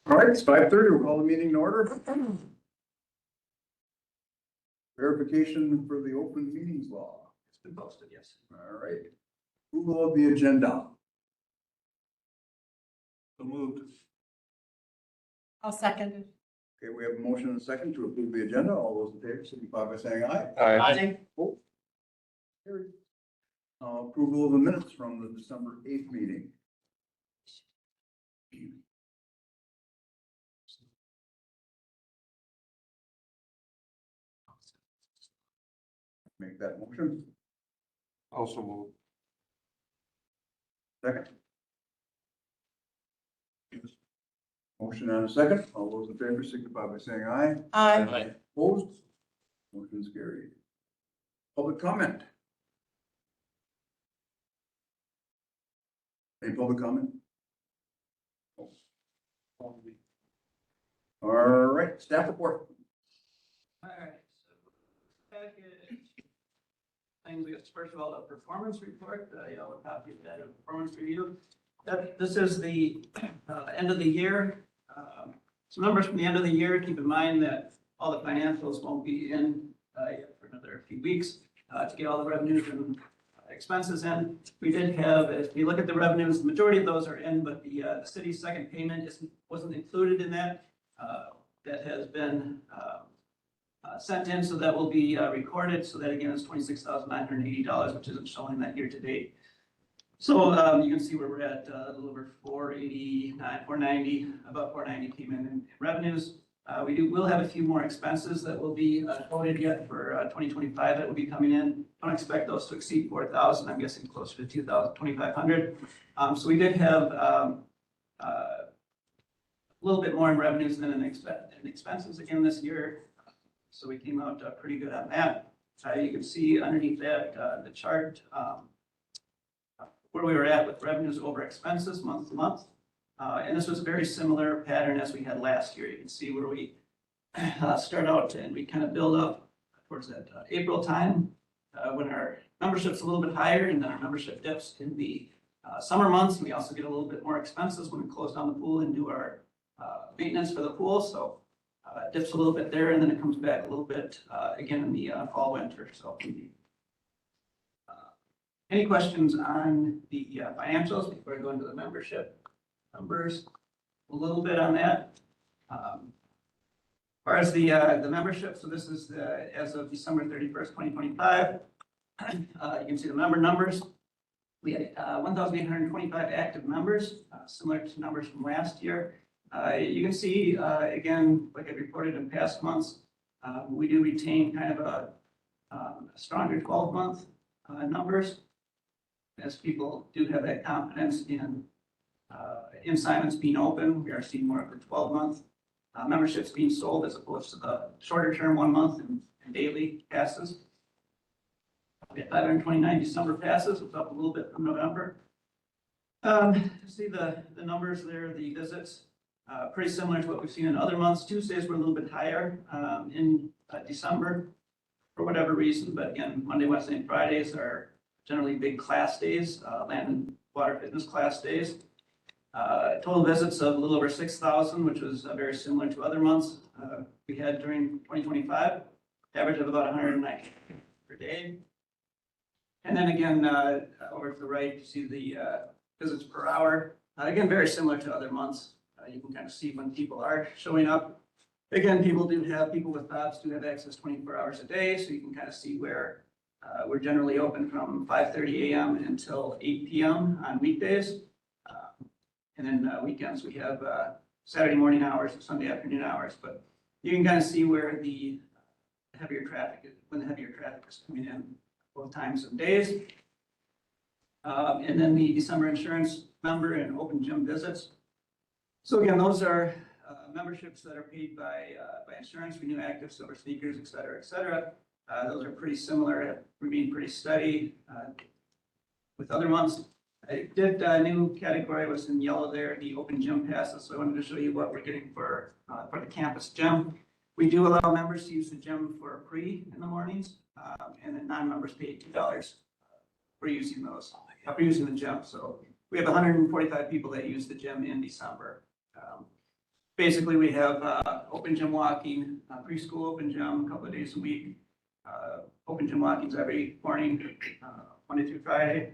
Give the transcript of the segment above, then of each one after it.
All right, it's 5:30. We'll call the meeting to order. Verification for the open meetings law. It's been posted, yes. All right. Approval of the agenda. So moved. I'll second. Okay, we have a motion and a second to approve the agenda. All those in favor signify by saying aye. Aye. Oh. Carried. Approval of the minutes from the December 8th meeting. Make that motion. Also moved. Second. Motion and a second. All those in favor signify by saying aye. Aye. Opposed? Motion is carried. Public comment? Any public comment? All right, staff report. All right, so package things, we got first of all, a performance report, you have a copy of that, a performance review. This is the end of the year. Some numbers from the end of the year. Keep in mind that all the financials won't be in yet for another few weeks to get all the revenues and expenses in. We did have, if you look at the revenues, the majority of those are in, but the city's second payment wasn't included in that. That has been sent in, so that will be recorded. So that again is $26,980, which isn't showing that year to date. So you can see where we're at, a little over 489, 490, about 490 came in revenues. We'll have a few more expenses that will be coded yet for 2025 that will be coming in. I don't expect those to exceed 4,000. I'm guessing closer to 2,000, 2,500. So we did have a little bit more in revenues than in expenses again this year. So we came out pretty good on that. You can see underneath that the chart where we were at with revenues over expenses month to month. And this was a very similar pattern as we had last year. You can see where we start out and we kind of build up towards that April time when our membership's a little bit higher, and then our membership dips in the summer months. We also get a little bit more expenses when we close down the pool and do our maintenance for the pool. So it dips a little bit there, and then it comes back a little bit again in the fall, winter. So any questions on the financials before I go into the membership numbers? A little bit on that. As far as the membership, so this is as of December 31st, 2025. You can see the member numbers. We had 1,825 active members, similar to numbers from last year. You can see, again, like I reported in past months, we do retain kind of a stronger 12-month numbers, as people do have that confidence in Symons being open. We are seeing more of the 12-month memberships being sold as opposed to the shorter term 1 month and daily passes. We had 529 December passes, it's up a little bit from November. See the numbers there, the visits, pretty similar to what we've seen in other months. Tuesdays were a little bit higher in December for whatever reason, but again, Monday, Wednesday, and Fridays are generally big class days, land and water fitness class days. Total visits of a little over 6,000, which was very similar to other months we had during 2025, average of about 190 per day. And then again, over to the right, you see the visits per hour. Again, very similar to other months. You can kind of see when people are showing up. Again, people with POPs do have access 24 hours a day, so you can kind of see where we're generally open from 5:30 a.m. until 8 p.m. on weekdays. And then weekends, we have Saturday morning hours and Sunday afternoon hours. But you can kind of see where the heavier traffic is coming in both times of days. And then the December insurance member and open gym visits. So again, those are memberships that are paid by insurance, Renew Active, Silver Sneakers, et cetera, et cetera. Those are pretty similar, remain pretty steady with other months. I did a new category was in yellow there, the open gym passes. So I wanted to show you what we're getting for the campus gym. We do allow members to use the gym for free in the mornings, and then non-members pay $2 for using the gym. So we have 145 people that use the gym in December. Basically, we have open gym walking, preschool open gym a couple of days a week, open gym walkings every morning, Monday through Friday.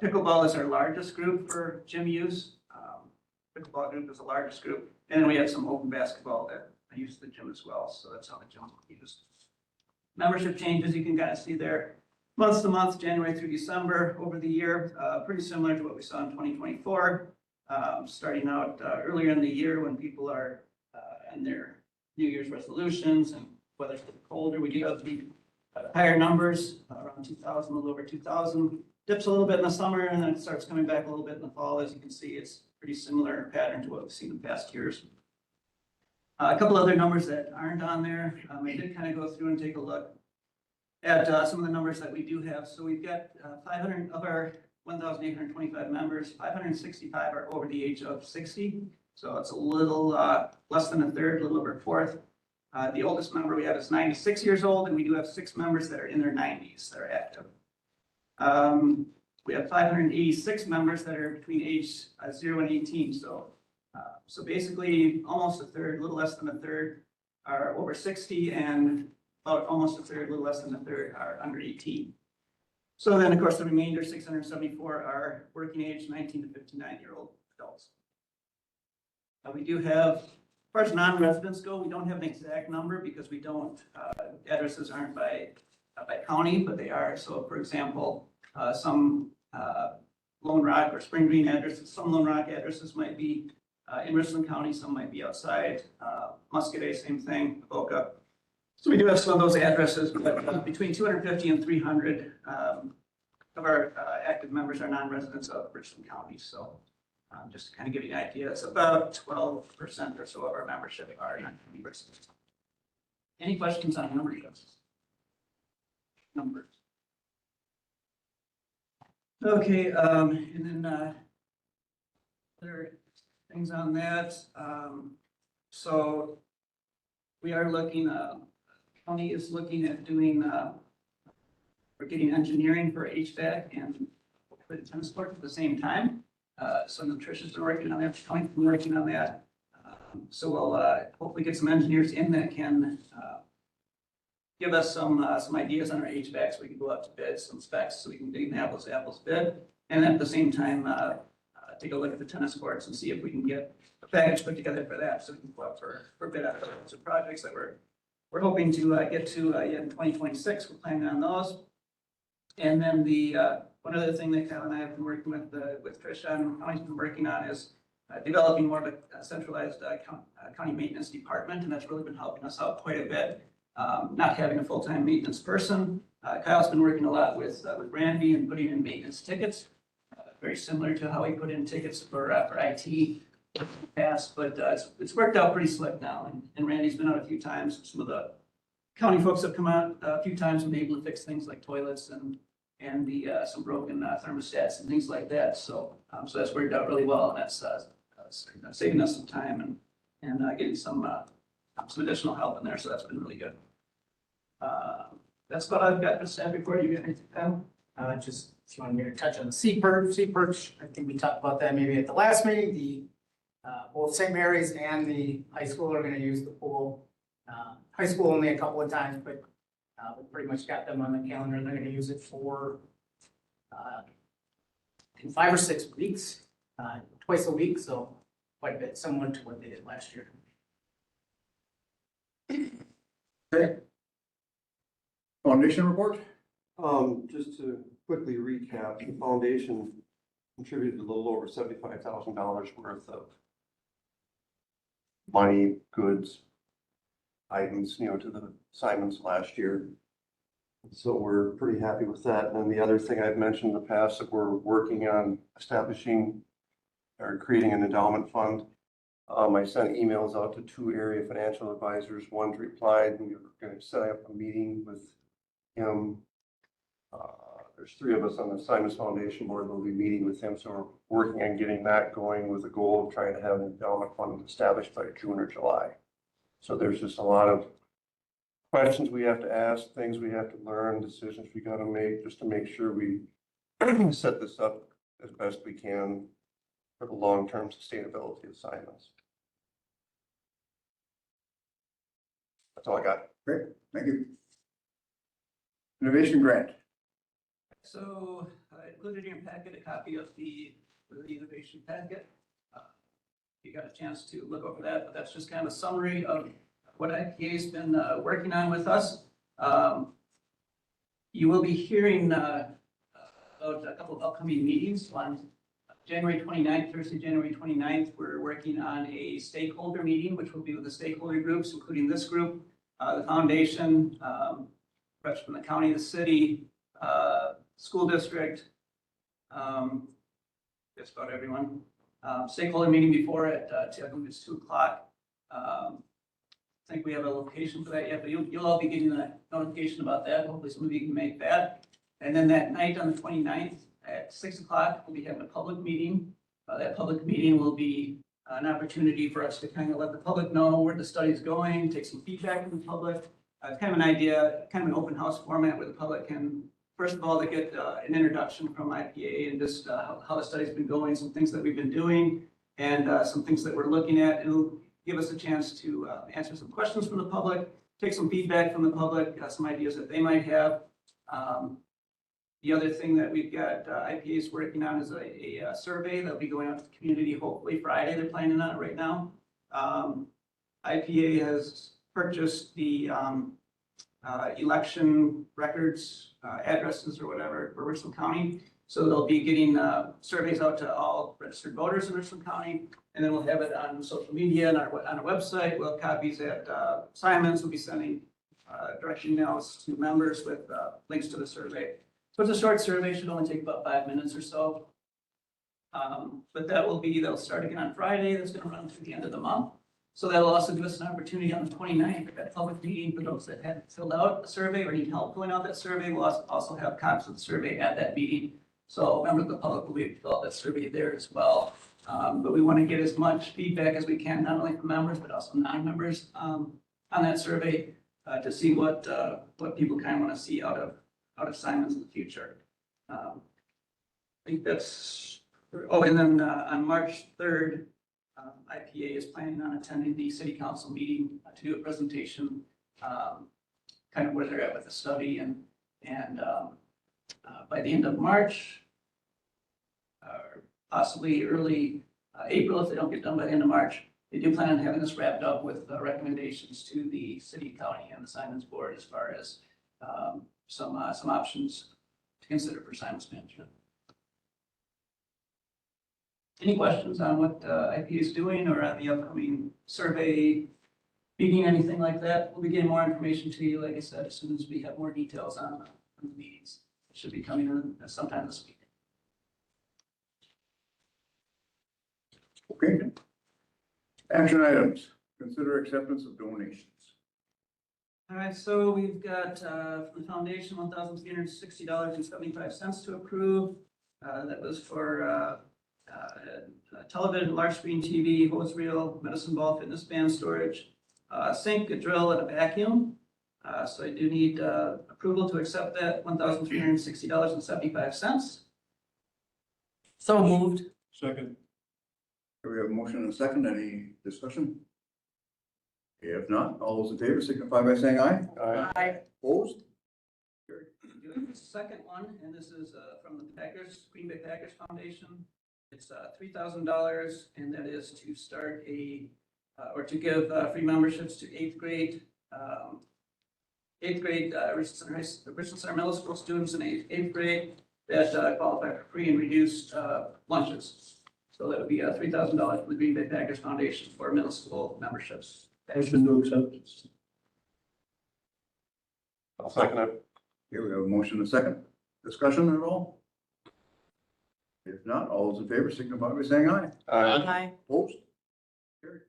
Pickleball is our largest group for gym use. Pickleball group is the largest group. And then we have some open basketball that I use the gym as well. So that's how the gym is used. Membership changes, you can kind of see there, month to month, January through December over the year, pretty similar to what we saw in 2024. Starting out earlier in the year when people are in their New Year's resolutions and weather's getting colder, we do have the higher numbers, around 2,000, a little over 2,000. Dips a little bit in the summer and then it starts coming back a little bit in the fall. As you can see, it's pretty similar pattern to what we've seen in past years. A couple other numbers that aren't on there. I did kind of go through and take a look at some of the numbers that we do have. So we've got 500 of our 1,825 members, 565 are over the age of 60. So it's a little less than a third, a little over a fourth. The oldest member we have is 96 years old, and we do have 6 members that are in their 90s that are active. We have 586 members that are between age 0 and 18. So basically almost a third, a little less than a third are over 60, and about almost a third, a little less than a third are under 18. So then, of course, the remainder, 674, are working age 19 to 59-year-old adults. We do have, as far as non-residents go, we don't have an exact number because we don't, addresses aren't by county, but they are. So for example, some Lone Rock or Spring Green addresses, some Lone Rock addresses might be in Richland County, some might be outside. Muscatine, same thing, Boca. So we do have some of those addresses, but between 250 and 300 of our active members are non-residents of Richland County. So just to kind of give you an idea, it's about 12% or so of our membership are non-residents. Any questions on numbers? Okay, and then other things on that. So we are looking, county is looking at doing, we're getting engineering for HVAC and for the tennis court at the same time. So Nutritious been working on that, county's been working on that. So we'll hopefully get some engineers in that can give us some ideas on our HVAC so we can go out to bid, some specs so we can dig an apples to apples bid. And at the same time, take a look at the tennis courts and see if we can get a package put together for that so we can go out for bid out some projects that we're hoping to get to in 2026. We're planning on those. And then the one other thing that Kyle and I have been working with Tricia and County's been working on is developing more of a centralized county maintenance department, and that's really been helping us out quite a bit. Not having a full-time maintenance person. Kyle's been working a lot with Randy and putting in maintenance tickets, very similar to how we put in tickets for IT in the past, but it's worked out pretty slick now. And Randy's been out a few times. Some of the county folks have come out a few times and been able to fix things like toilets and the some broken thermostats and things like that. So so that's worked out really well, and that's saving us some time and getting some additional help in there. So that's been really good. That's what I've got to say before you get anything down. Just if you want me to touch on the Sea-Perch, I think we talked about that maybe at the last meeting. The both St. Mary's and the high school are going to use the pool. High school only a couple of times, but we pretty much got them on the calendar. They're going to use it for in 5 or 6 weeks, twice a week, so quite a bit similar to what they did last year. Okay. Foundation report? Just to quickly recap, the foundation contributed a little over $75,000 worth of money, goods, items, to the Symons last year. So we're pretty happy with that. And then the other thing I've mentioned in the past that we're working on establishing or creating an endowment fund. I sent emails out to 2 area financial advisors. One's replied, and we're going to set up a meeting with him. There's 3 of us on the Symons Foundation board. We'll be meeting with him. So we're working on getting that going with the goal of trying to have an endowment fund established by June or July. So there's just a lot of questions we have to ask, things we have to learn, decisions we got to make just to make sure we set this up as best we can for the long-term sustainability of Symons. That's all I got. Great, thank you. Innovation grant. So I included in your packet a copy of the innovation packet. You got a chance to look over that, but that's just kind of a summary of what IPA's been working on with us. You will be hearing about a couple of upcoming meetings. On January 29th, Thursday, January 29th, we're working on a stakeholder meeting, which will be with the stakeholder groups, including this group, the foundation, reps from the county, the city, school district, just about everyone. Stakeholder meeting before at, I believe it's 2 o'clock. I think we have a location for that yet, but you'll all be getting a notification about that. Hopefully some of you can make that. And then that night on the 29th at 6 o'clock, we'll be having a public meeting. That public meeting will be an opportunity for us to kind of let the public know where the study is going, take some feedback from the public. It's kind of an idea, kind of an open house format where the public can, first of all, to get an introduction from IPA and just how the study's been going, some things that we've been doing, and some things that we're looking at. It'll give us a chance to answer some questions from the public, take some feedback from the public, some ideas that they might have. The other thing that we've got IPA is working on is a survey that'll be going out to the community hopefully Friday. They're planning on it right now. IPA has purchased the election records, addresses or whatever for Richland County. So they'll be getting surveys out to all registered voters in Richland County, and then we'll have it on social media and on our website. We'll have copies at Symons. We'll be sending direct emails to members with links to the survey. So it's a short survey, should only take about 5 minutes or so. But that'll start again on Friday. That's going to run through the end of the month. So that'll also give us an opportunity on the 29th at that public meeting for those that hadn't filled out a survey or need help filling out that survey. We'll also have copies of the survey at that meeting. So members of the public will be able to fill out that survey there as well. But we want to get as much feedback as we can, not only from members, but also non-members on that survey to see what people kind of want to see out of Symons in the future. I think that's, and then on March 3rd, IPA is planning on attending the city council meeting to do a presentation, kind of where they're at with the study, and by the end of March, possibly early April, if they don't get done by the end of March, they do plan on having this wrapped up with recommendations to the city, county, and the Symons board as far as some options to consider for Symons management. Any questions on what IPA is doing or on the upcoming survey meeting, anything like that? We'll be getting more information to you, like I said, as soon as we have more details on the meetings. It should be coming in sometime this week. Okay. Action items. Consider acceptance of donations. All right, so we've got from the foundation $1,360.75 to approve. That was for television, large screen TV, hose reel, medicine ball, fitness band storage, sink, a drill, and a vacuum. So I do need approval to accept that $1,360.75. So moved. Second. We have a motion and a second. Any discussion? If not, all those in favor signify by saying aye. Aye. Opposed? Doing the second one, and this is from the Green Bay Packers Foundation. It's $3,000, and that is to start or to give free memberships to eighth grade Richland Center Middle School students in eighth grade that qualify for free and reduced lunches. So that would be $3,000 from the Green Bay Packers Foundation for middle school memberships. Motion to accept. I'll second it. Here we have a motion and a second. Discussion at all? If not, all those in favor signify by saying aye. Aye. Opposed? Carried.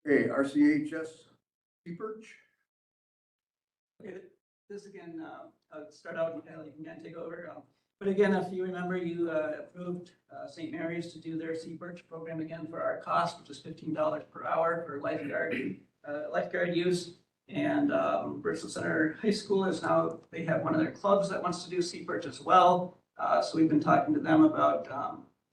Okay, RCHS Perch. Okay, this again, I'll start out and Kylie, you can kind of take over. But again, if you remember, you approved St. Mary's to do their Seaperch program again for our cost, which is $15 per hour for lifeguard use. And Richland Center High School is now, they have one of their clubs that wants to do sea perch as well. So we've been talking to them about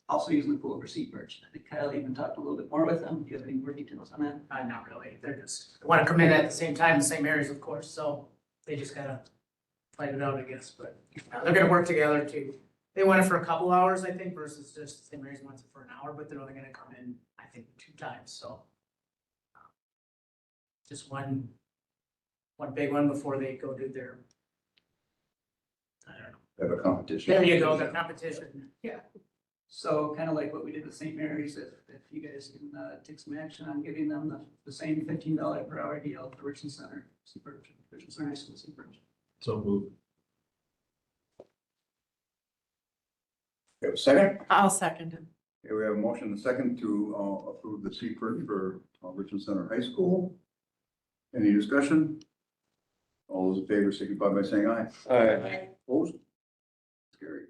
also using the pool for sea perch. I think Kyle even talked a little bit more with them. Do you have any more details on that? Not really. They're just, they want to come in at the same time, the same areas, of course, so they just gotta fight it out, I guess, but they're gonna work together too. They want it for a couple hours, I think, versus just St. Mary's wants it for an hour, but they're only gonna come in, I think, 2 times, so. Just one big one before they go do their, I don't know. Have a competition. There you go, the competition, yeah. So kind of like what we did with St. Mary's, if you guys can take some action on giving them the same $15 per hour deal for Richland Center, sea perch, Richland Center High School sea perch. So move. We have a second? I'll second it. Okay, we have a motion and a second to approve the sea perch for Richland Center High School. Any discussion? All those in favor signify by saying aye. Aye. Opposed? Carried.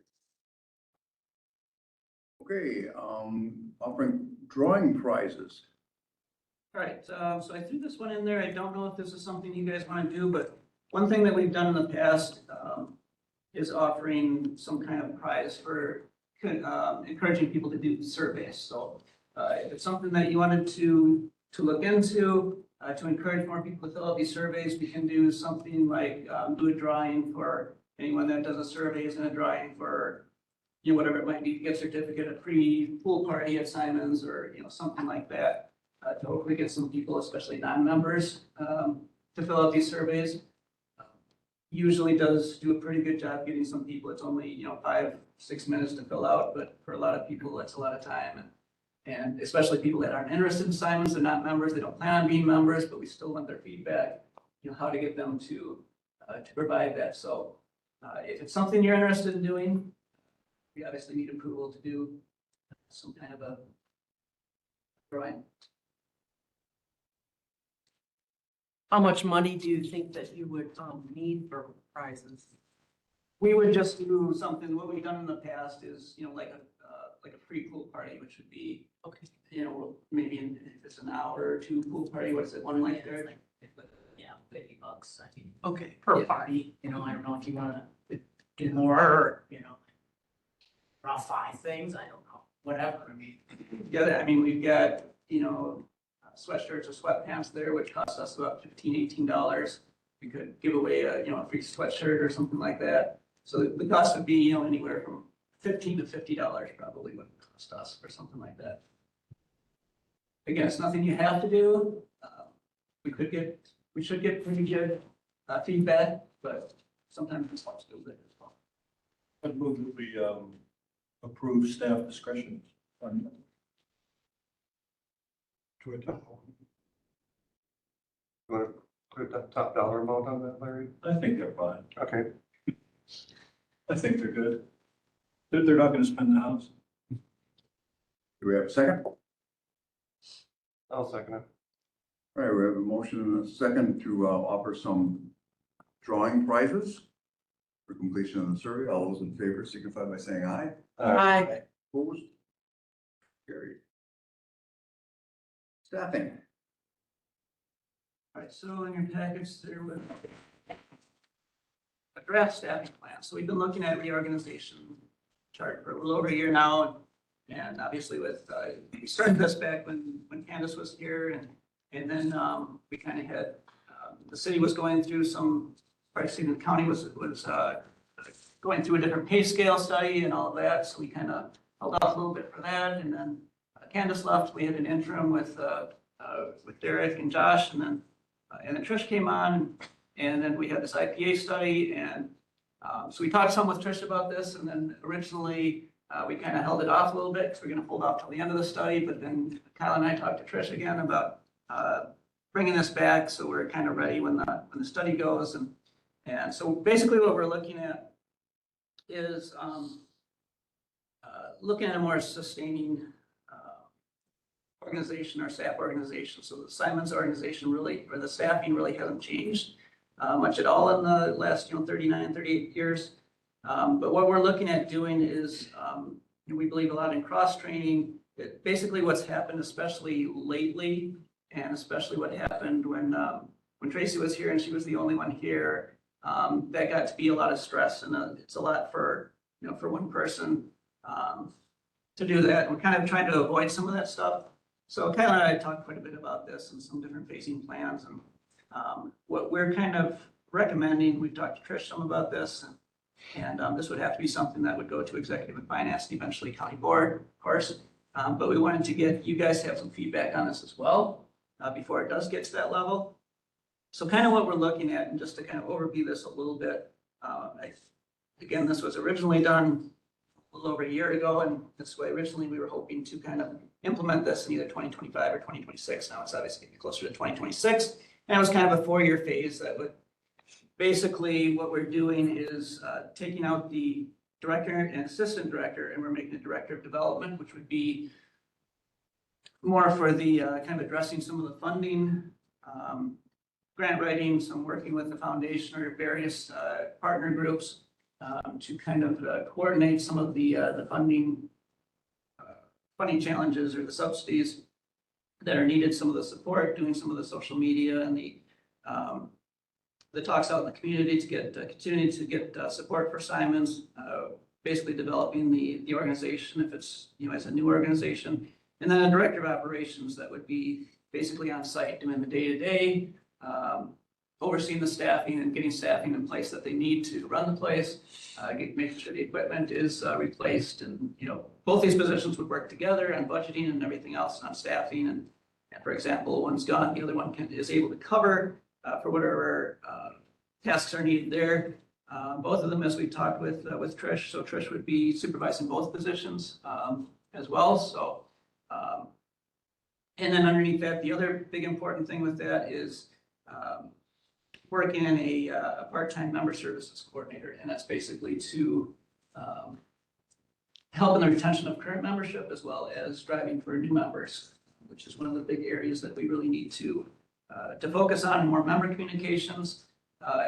Okay, offering drawing prizes. All right, so I threw this one in there. I don't know if this is something you guys want to do, but one thing that we've done in the past is offering some kind of prize for encouraging people to do surveys. So if it's something that you wanted to look into, to encourage more people to fill out these surveys, we can do something like do a drawing for anyone that does a survey, is in a drawing for, you know, whatever it might be, gift certificate, a free pool party at Symons, or, you know, something like that, to hopefully get some people, especially non-members, to fill out these surveys. Usually does do a pretty good job getting some people. It's only, you know, 5-6 minutes to fill out, but for a lot of people, that's a lot of time. And especially people that aren't interested in Symons, they're not members, they don't plan on being members, but we still want their feedback, you know, how to get them to provide that. So if it's something you're interested in doing, we obviously need approval to do some kind of a drawing. How much money do you think that you would need for prizes? We would just do something, what we've done in the past is, you know, like a free pool party, which would be, Okay. you know, maybe if it's an hour or 2 pool party, what is it, one night there? Yeah, $50, I think, Okay. per Yeah. party, you know, I don't know if you wanna do more, or, you know, draw 5 things, I don't know, whatever, I mean. Yeah, I mean, we've got, you know, sweatshirts or sweatpants there, which cost us about $15-18. We could give away a, you know, a free sweatshirt or something like that. So the cost would be, you know, anywhere from $15 to $50 probably would cost us for something like that. Again, it's nothing you have to do. We should get pretty good feedback, but sometimes it's hard to do that as well. I move that we approve staff discretion on. To a top. You want to put a top dollar amount on that, Larry? I think they're fine. Okay. I think they're good. They're not gonna spend the house. Do we have a second? I'll second it. All right, we have a motion and a second to offer some drawing prizes for completion of the survey. All those in favor signify by saying aye. Aye. Opposed? Carried. Staffing. All right, so in your package, there was a draft staffing plan. So we've been looking at reorganization chart for a little over a year now. And obviously with, we started this back when Candace was here, and then we kind of had, the city was going through some pricing, the county was going through a different pay scale study and all of that. So we kind of held off a little bit for that. And then Candace left, we had an interim with Derek and Josh, and then Trish came on, and then we had this IPA study, and so we talked some with Trish about this, and then originally we kind of held it off a little bit because we're going to hold off till the end of the study, but then Kyle and I talked to Trish again about bringing this back, so we're kind of ready when the study goes, and so basically what we're looking at is looking at a more sustaining organization, our staff organization. So the Symons organization really, or the staffing really hasn't changed much at all in the last, 39, 38 years. But what we're looking at doing is, we believe a lot in cross-training. Basically what's happened, especially lately, and especially what happened when when Tracy was here and she was the only one here, that got to be a lot of stress, and it's a lot for, for one person to do that. We're kind of trying to avoid some of that stuff. So Kyle and I talked quite a bit about this and some different phasing plans, and what we're kind of recommending, we've talked to Trish some about this, and this would have to be something that would go to executive and finance and eventually county board, of course. But we wanted to get you guys to have some feedback on this as well before it does get to that level. So kind of what we're looking at, and just to kind of overview this a little bit, again, this was originally done a little over a year ago, and this way originally we were hoping to kind of implement this in either 2025 or 2026. Now it's obviously getting closer to 2026, and it was kind of a 4-year phase that would basically, what we're doing is taking out the director and assistant director, and we're making a director of development, which would be more for the kind of addressing some of the funding, grant writing, some working with the foundation or various partner groups to kind of coordinate some of the funding challenges or the subsidies that are needed, some of the support, doing some of the social media and the talks out in the community to get continuing to get support for Symons, basically developing the organization if it's as a new organization, and then a director of operations that would be basically on site doing the day-to-day, overseeing the staffing and getting staffing in place that they need to run the place, making sure the equipment is replaced, and both these positions would work together on budgeting and everything else on staffing, and for example, one's gone, the other one is able to cover for whatever tasks are needed there. Both of them, as we talked with Trish, so Trish would be supervising both positions as well. So, and then underneath that, the other big important thing with that is working in a part-time member services coordinator, and that's basically to help in the retention of current membership as well as driving for new members, which is one of the big areas that we really need to focus on, more member communications,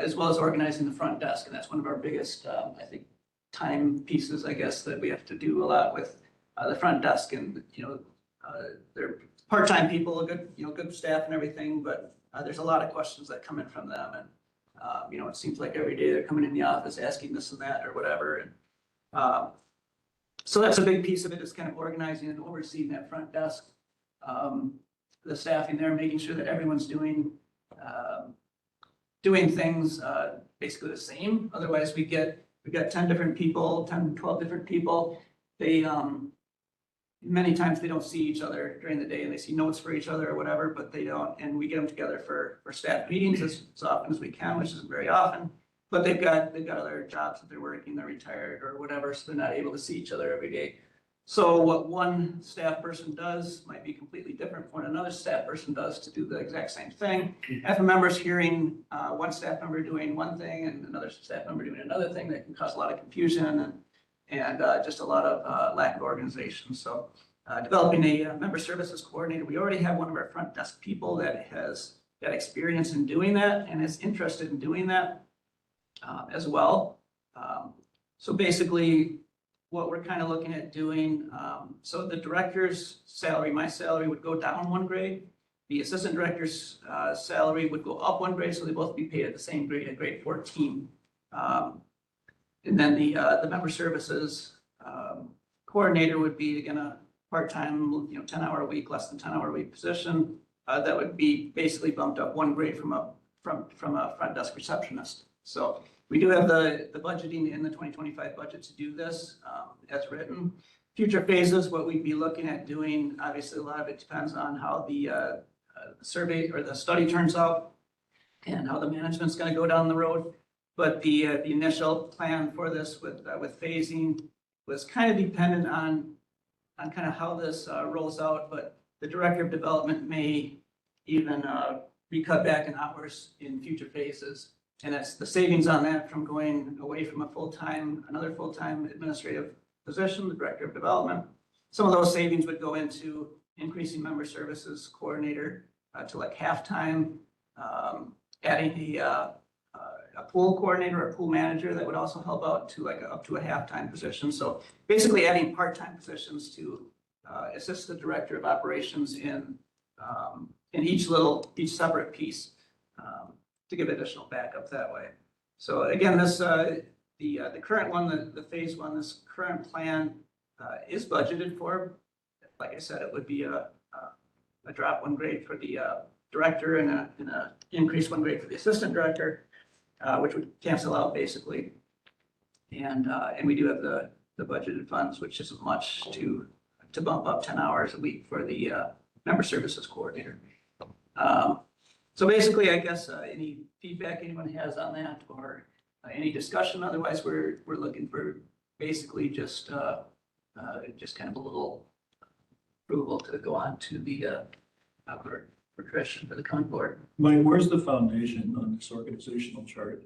as well as organizing the front desk. And that's one of our biggest, I think, time pieces, I guess, that we have to do a lot with the front desk. And, they're part-time people, good staff and everything, but there's a lot of questions that come in from them. And, it seems like every day they're coming in the office asking this and that or whatever. And so that's a big piece of it, is kind of organizing and overseeing that front desk. The staffing there, making sure that everyone's doing things basically the same. Otherwise, we've got 10 different people, 10, 12 different people. They many times they don't see each other during the day, and they see notes for each other or whatever, but they don't. And we get them together for staff meetings as often as we can, which isn't very often. But they've got other jobs that they're working, they're retired or whatever, so they're not able to see each other every day. So what one staff person does might be completely different from what another staff person does to do the exact same thing. If a member's hearing one staff member doing one thing and another staff member doing another thing, that can cause a lot of confusion and just a lot of lack of organization. So developing a member services coordinator, we already have one of our front desk people that has got experience in doing that and is interested in doing that as well. So basically, what we're kind of looking at doing, so the director's salary, my salary would go down 1 grade. The assistant director's salary would go up 1 grade, so they both be paid at the same grade, at grade 14. And then the member services coordinator would be, again, a part-time, 10-hour a week, less than 10-hour a week position. That would be basically bumped up 1 grade from a front desk receptionist. So we do have the budgeting in the 2025 budget to do this as written. Future phases, what we'd be looking at doing, obviously a lot of it depends on how the survey or the study turns out and how the management's going to go down the road. But the initial plan for this with phasing was kind of dependent on kind of how this rolls out. But the director of development may even be cut back in hours in future phases. And that's the savings on that from going away from another full-time administrative position, the director of development. Some of those savings would go into increasing member services coordinator to like half-time, adding a pool coordinator or pool manager that would also help out to like up to a half-time position. So basically adding part-time positions to assist the director of operations in each separate piece. to give additional backup that way. So again, this, the current one, the phase one, this current plan is budgeted for. Like I said, it would be a drop one grade for the director and a increase one grade for the assistant director, which would cancel out basically. And we do have the budgeted funds, which isn't much to bump up 10 hours a week for the member services coordinator. So basically, I guess any feedback anyone has on that or any discussion, otherwise we're looking for basically just kind of a little approval to go on to the for Christian for the county board. Mike, where's the foundation on this organizational chart?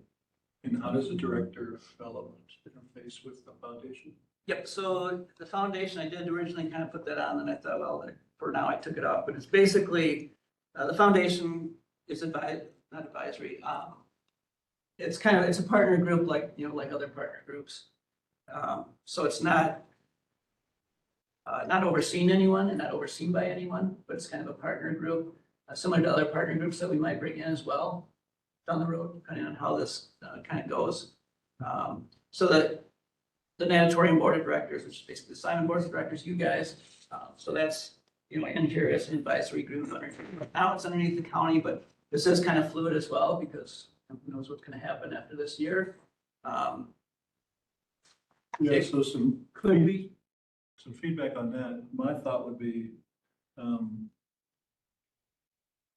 And how does the director of development interface with the foundation? Yep, so the foundation, I did originally kind of put that on and I thought, well, for now I took it off, but it's basically, the foundation is not advisory. It's a partner group like, like other partner groups. So it's not overseeing anyone and not overseen by anyone, but it's kind of a partner group, similar to other partner groups that we might bring in as well down the road, depending on how this kind of goes. So that the Natatorium Board of Directors, which is basically the Symons Board of Directors, you guys. So that's, in here as an advisory group. Now it's underneath the county, but this is kind of fluid as well because who knows what's going to happen after this year. Yeah, so some Could be. some feedback on that. My thought would be,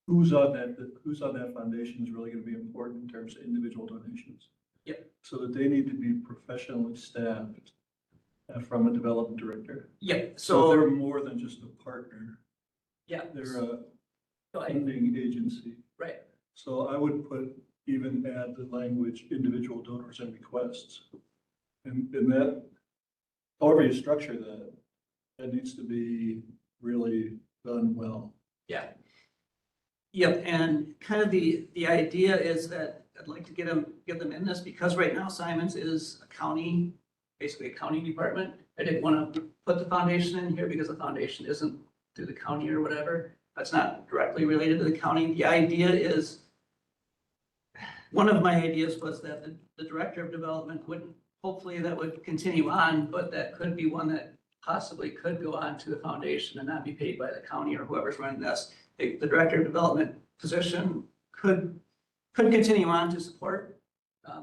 who's on that foundation is really going to be important in terms of individual donations. Yep. So that they need to be professionally staffed from a development director. Yep, So so, they're more than just a partner. yeah. They're a So funding agency. right, So I would even add the language, individual donors and requests. And that, however you structure that, that needs to be really done well. yeah. Yep, and kind of the idea is that I'd like to get them in this because right now Symons is a county, basically a county department. I didn't want to put the foundation in here because the foundation isn't through the county or whatever. That's not directly related to the county. The idea is, one of my ideas was that the director of development would, hopefully that would continue on, but that could be one that possibly could go on to the foundation and not be paid by the county or whoever's running this. The director of development position could continue on to support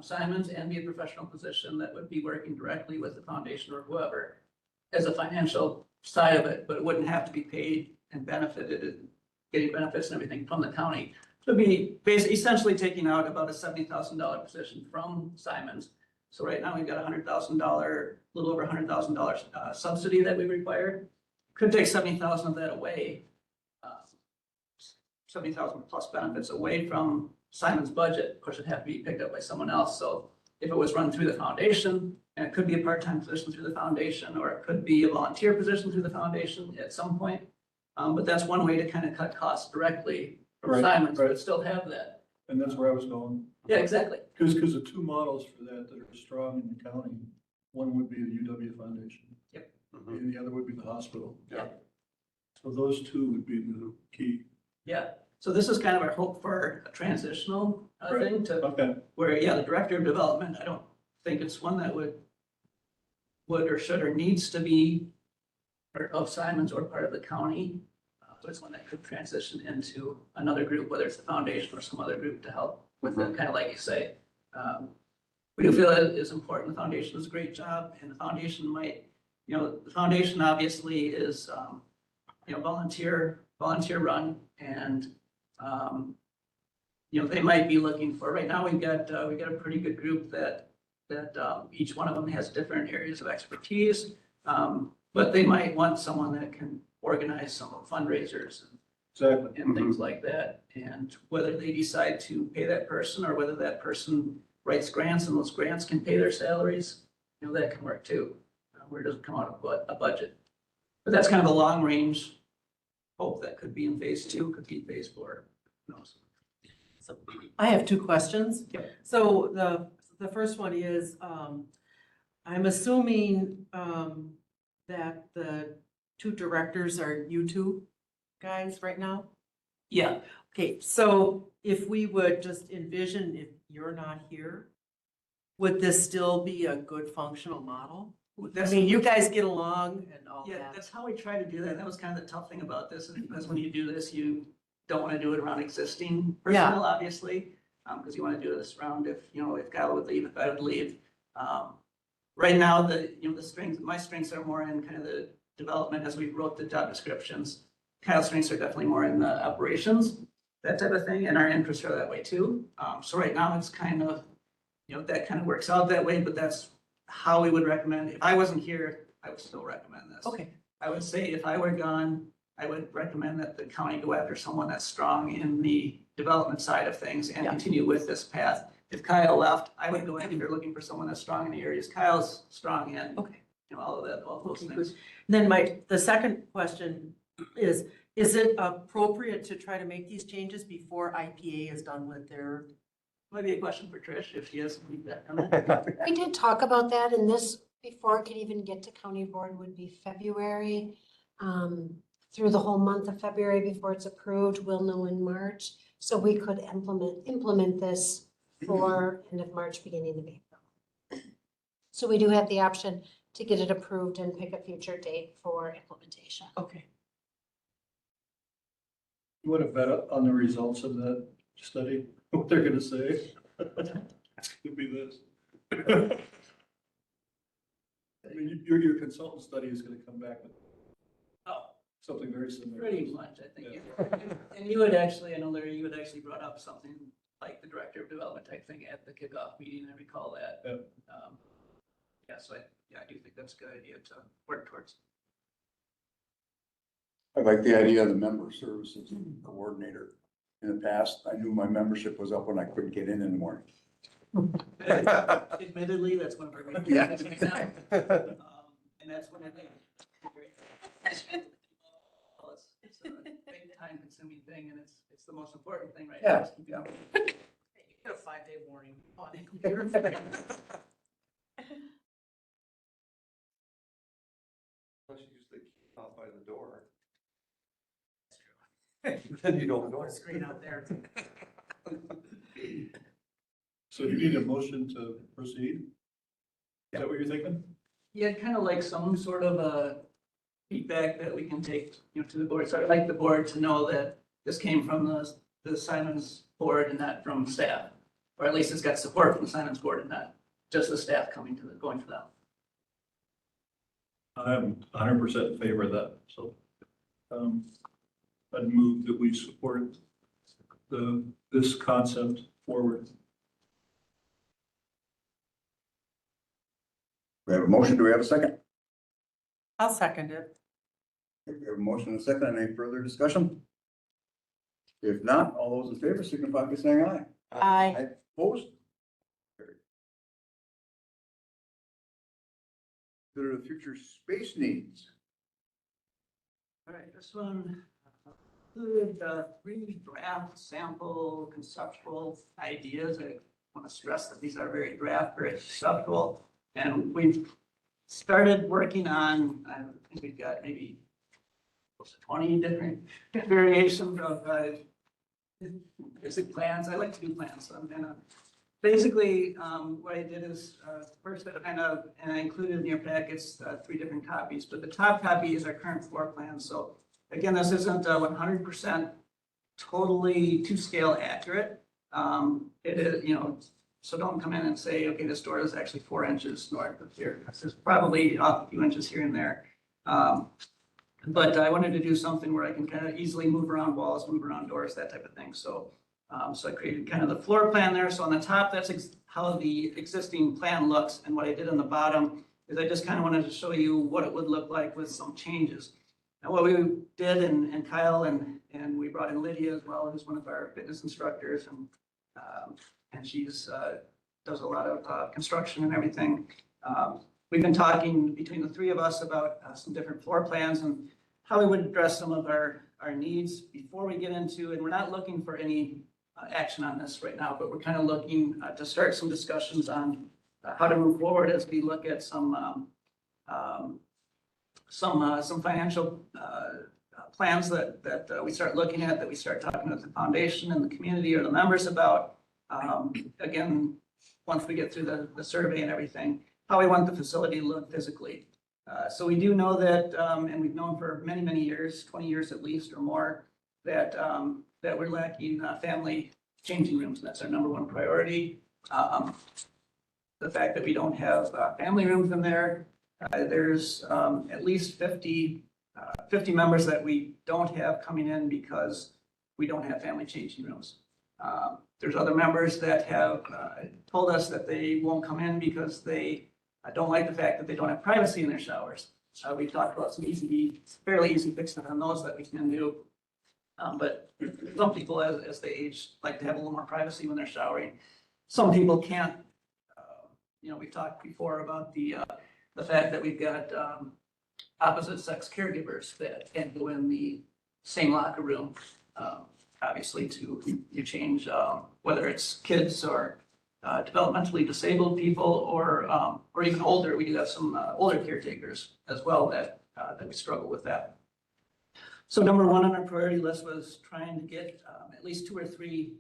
Symons and be a professional position that would be working directly with the foundation or whoever as a financial side of it, but it wouldn't have to be paid and benefited and getting benefits and everything from the county. So it'd be basically essentially taking out about a $70,000 position from Symons. So right now we've got $100,000, a little over $100,000 subsidy that we require. Could take 70,000 of that away, 70,000 plus benefits away from Symons' budget. Of course, it'd have to be picked up by someone else. So if it was run through the foundation, and it could be a part-time position through the foundation, or it could be a volunteer position through the foundation at some point. But that's one way to kind of cut costs directly from Right, Symons, right. but still have that. And that's where I was going. Yeah, exactly. Because the two models for that are strong in the county, one would be the UW Foundation. Mhm. And the other would be the hospital. Yeah. So those two would be the key. Yeah. So this is kind of our hope for a transitional Right. thing to Okay, where, yeah, the director of development, I don't think it's one that would or should or needs to be part of Symons or part of the county. But it's one that could transition into another group, whether it's the foundation or some other group to help with it, kind of like you say. We do feel it is important. The foundation does a great job and the foundation might, the foundation obviously is, volunteer run and, they might be looking for, right now we've got a pretty good group that each one of them has different areas of expertise. But they might want someone that can organize some fundraisers exactly. and things like that. And whether they decide to pay that person or whether that person writes grants and those grants can pay their salaries, that can work too, where it doesn't come out of a budget. But that's kind of a long range hope that could be in phase 2, could be in phase 4, who knows? So I have two questions. Yep. So the first one is, I'm assuming that the two directors are you two guys right now? Yeah, Okay, so if we would just envision if you're not here, would this still be a good functional model? I that's, mean, you guys get along and all yeah, that. that's how we try to do that. That was kind of the tough thing about this, is because when you do this, you don't want to do it around existing personnel, obviously. Because you want to do this around if, if Kyle would leave, if I would leave. Right now, the strengths, my strengths are more in kind of the development as we wrote the job descriptions. Kyle's strengths are definitely more in the operations, that type of thing, and our interests are that way too. So right now, it's kind of, that kind of works out that way, but that's how we would recommend. If I wasn't here, I would still recommend this. Okay, I would say if I were gone, I would recommend that the county go after someone that's strong in the development side of things and Yeah. continue with this path. If Kyle left, I would go after looking for someone that's strong in the areas Kyle's strong in, okay. all of that, all those Okay, things. good. Then the second question is it appropriate to try to make these changes before IPA is done with their? Might be a question for Trish if she has some feedback on that. We did talk about that, and this, before it could even get to county board, would be February. Through the whole month of February before it's approved, we'll know in March. So we could implement this for end of March, beginning of April. So we do have the option to get it approved and pick a future date for implementation. Okay. You want to bet on the results of that study, what they're gonna say? Could be this. I mean, your consultant study is gonna come back with Oh, something very similar. pretty much, I think. Yeah. And you had actually, I know Larry, you had actually brought up something like the director of development type thing at the kickoff meeting, I recall that. Yep. Yeah, so I do think that's a good idea to work towards. I like the idea of the member services coordinator. In the past, I knew my membership was up when I couldn't get in the morning. Admittedly, that's one of our. Yeah. Right now. And that's when I think. Well, it's a big time consuming thing, and it's the most important thing right now. is keeping up. Hey, you get a 5-day warning on the computer. Unless you use the key off by the door. Then you don't Put know. a screen out there. So you need a motion to proceed? Is that what you're thinking? Yeah, kind of like some sort of a feedback that we can take, to the board. So I'd like the board to know that this came from the Symons board and not from staff. Or at least it's got support from the Symons board and not just the staff going to them. I'm 100% in favor of that, so. I'd move that we support this concept forward. We have a motion. Do we have a second? I'll second it. We have a motion and a second. Any further discussion? If not, all those in favor signify by saying aye. Aye. Opposed? Carried. Consider the future space needs. All right, this one included three draft sample conceptual ideas. I want to stress that these are very draft, very conceptual. And we've started working on, I think we've got maybe close to 20 different variations of basic plans. I like to do plans, so I'm gonna, basically, what I did is, first and I included in your packets, 3 different copies, but the top copy is our current floor plan. So again, this isn't 100% totally to scale accurate. It is, so don't come in and say, okay, this door is actually 4 inches north of here. This is probably off a few inches here and there. But I wanted to do something where I can kind of easily move around walls, move around doors, that type of thing. So, so I created kind of the floor plan there. So on the top, that's how the existing plan looks. And what I did on the bottom is I just kind of wanted to show you what it would look like with some changes. And what we did, and Kyle and we brought in Lydia as well, who's one of our fitness instructors, and she's does a lot of construction and everything. We've been talking between the 3 of us about some different floor plans and how we would address some of our needs before we get into, and we're not looking for any action on this right now, but we're kind of looking to start some discussions on how to move forward as we look at some financial plans that we start looking at, that we start talking with the foundation and the community or the members about. Again, once we get through the survey and everything, how we want the facility to look physically. So we do know that, and we've known for many, many years, 20 years at least or more, that we're lacking family changing rooms. That's our number one priority. The fact that we don't have family rooms in there, there's at least 50 members that we don't have coming in because we don't have family changing rooms. There's other members that have told us that they won't come in because they don't like the fact that they don't have privacy in their showers. We talked about some fairly easy fixes on those that we can do. But some people, as they age, like to have a little more privacy when they're showering. Some people can't. We've talked before about the fact that we've got opposite sex caregivers that can't go in the same locker room. Obviously, you change whether it's kids or developmentally disabled people or even older. We do have some older caretakers as well that we struggle with that. So number one on our priority list was trying to get at least 2 or 3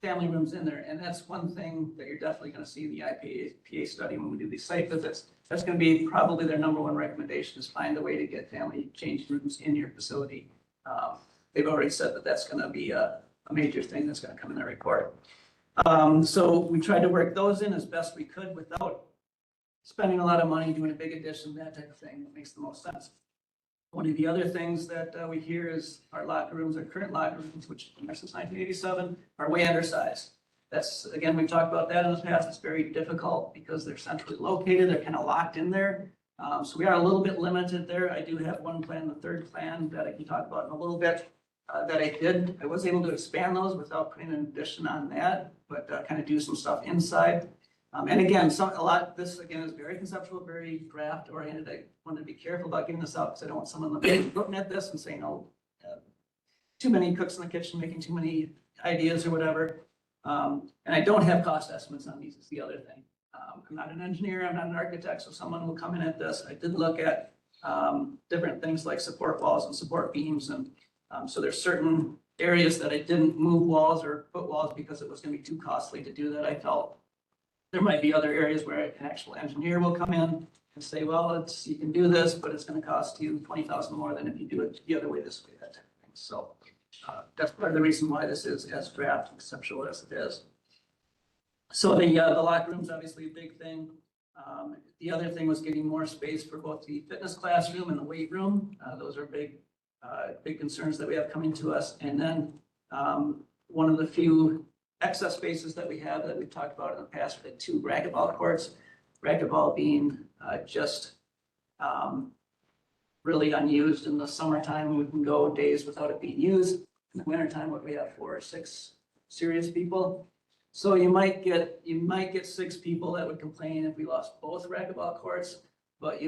family rooms in there. And that's one thing that you're definitely going to see in the IPA study when we do these site visits. That's going to be probably their number one recommendation, is find a way to get family changing rooms in your facility. They've already said that that's going to be a major thing that's going to come in their report. So we tried to work those in as best we could without spending a lot of money doing a big addition, that type of thing. That makes the most sense. One of the other things that we hear is our locker rooms, our current locker rooms, which have been there since 1987, are way undersized. That's, again, we've talked about that in the past. It's very difficult because they're centrally located. They're kind of locked in there. So we are a little bit limited there. I do have one plan, the third plan, that I can talk about in a little bit, that I did. I was able to expand those without putting an addition on that, but kind of do some stuff inside. And again, this again is very conceptual, very draft oriented. I want to be careful about getting this out because I don't want someone looking at this and saying, oh, too many cooks in the kitchen making too many ideas or whatever. And I don't have cost estimates on these, is the other thing. I'm not an engineer, I'm not an architect, so someone will come in at this. I did look at different things like support walls and support beams. And so there's certain areas that I didn't move walls or put walls because it was going to be too costly to do that. I felt there might be other areas where an actual engineer will come in and say, well, you can do this, but it's going to cost you $20,000 more than if you do it the other way, this way, that type of thing. So that's part of the reason why this is as draft and conceptual as it is. So the locker room's obviously a big thing. The other thing was getting more space for both the fitness classroom and the weight room. Those are big concerns that we have coming to us. And then one of the few excess spaces that we have that we've talked about in the past are the 2 racquetball courts. Racquetball being just really unused in the summertime. We can go days without it being used. In the wintertime, what we have 4 or 6 serious people. So you might get 6 people that would complain if we lost both racquetball courts, but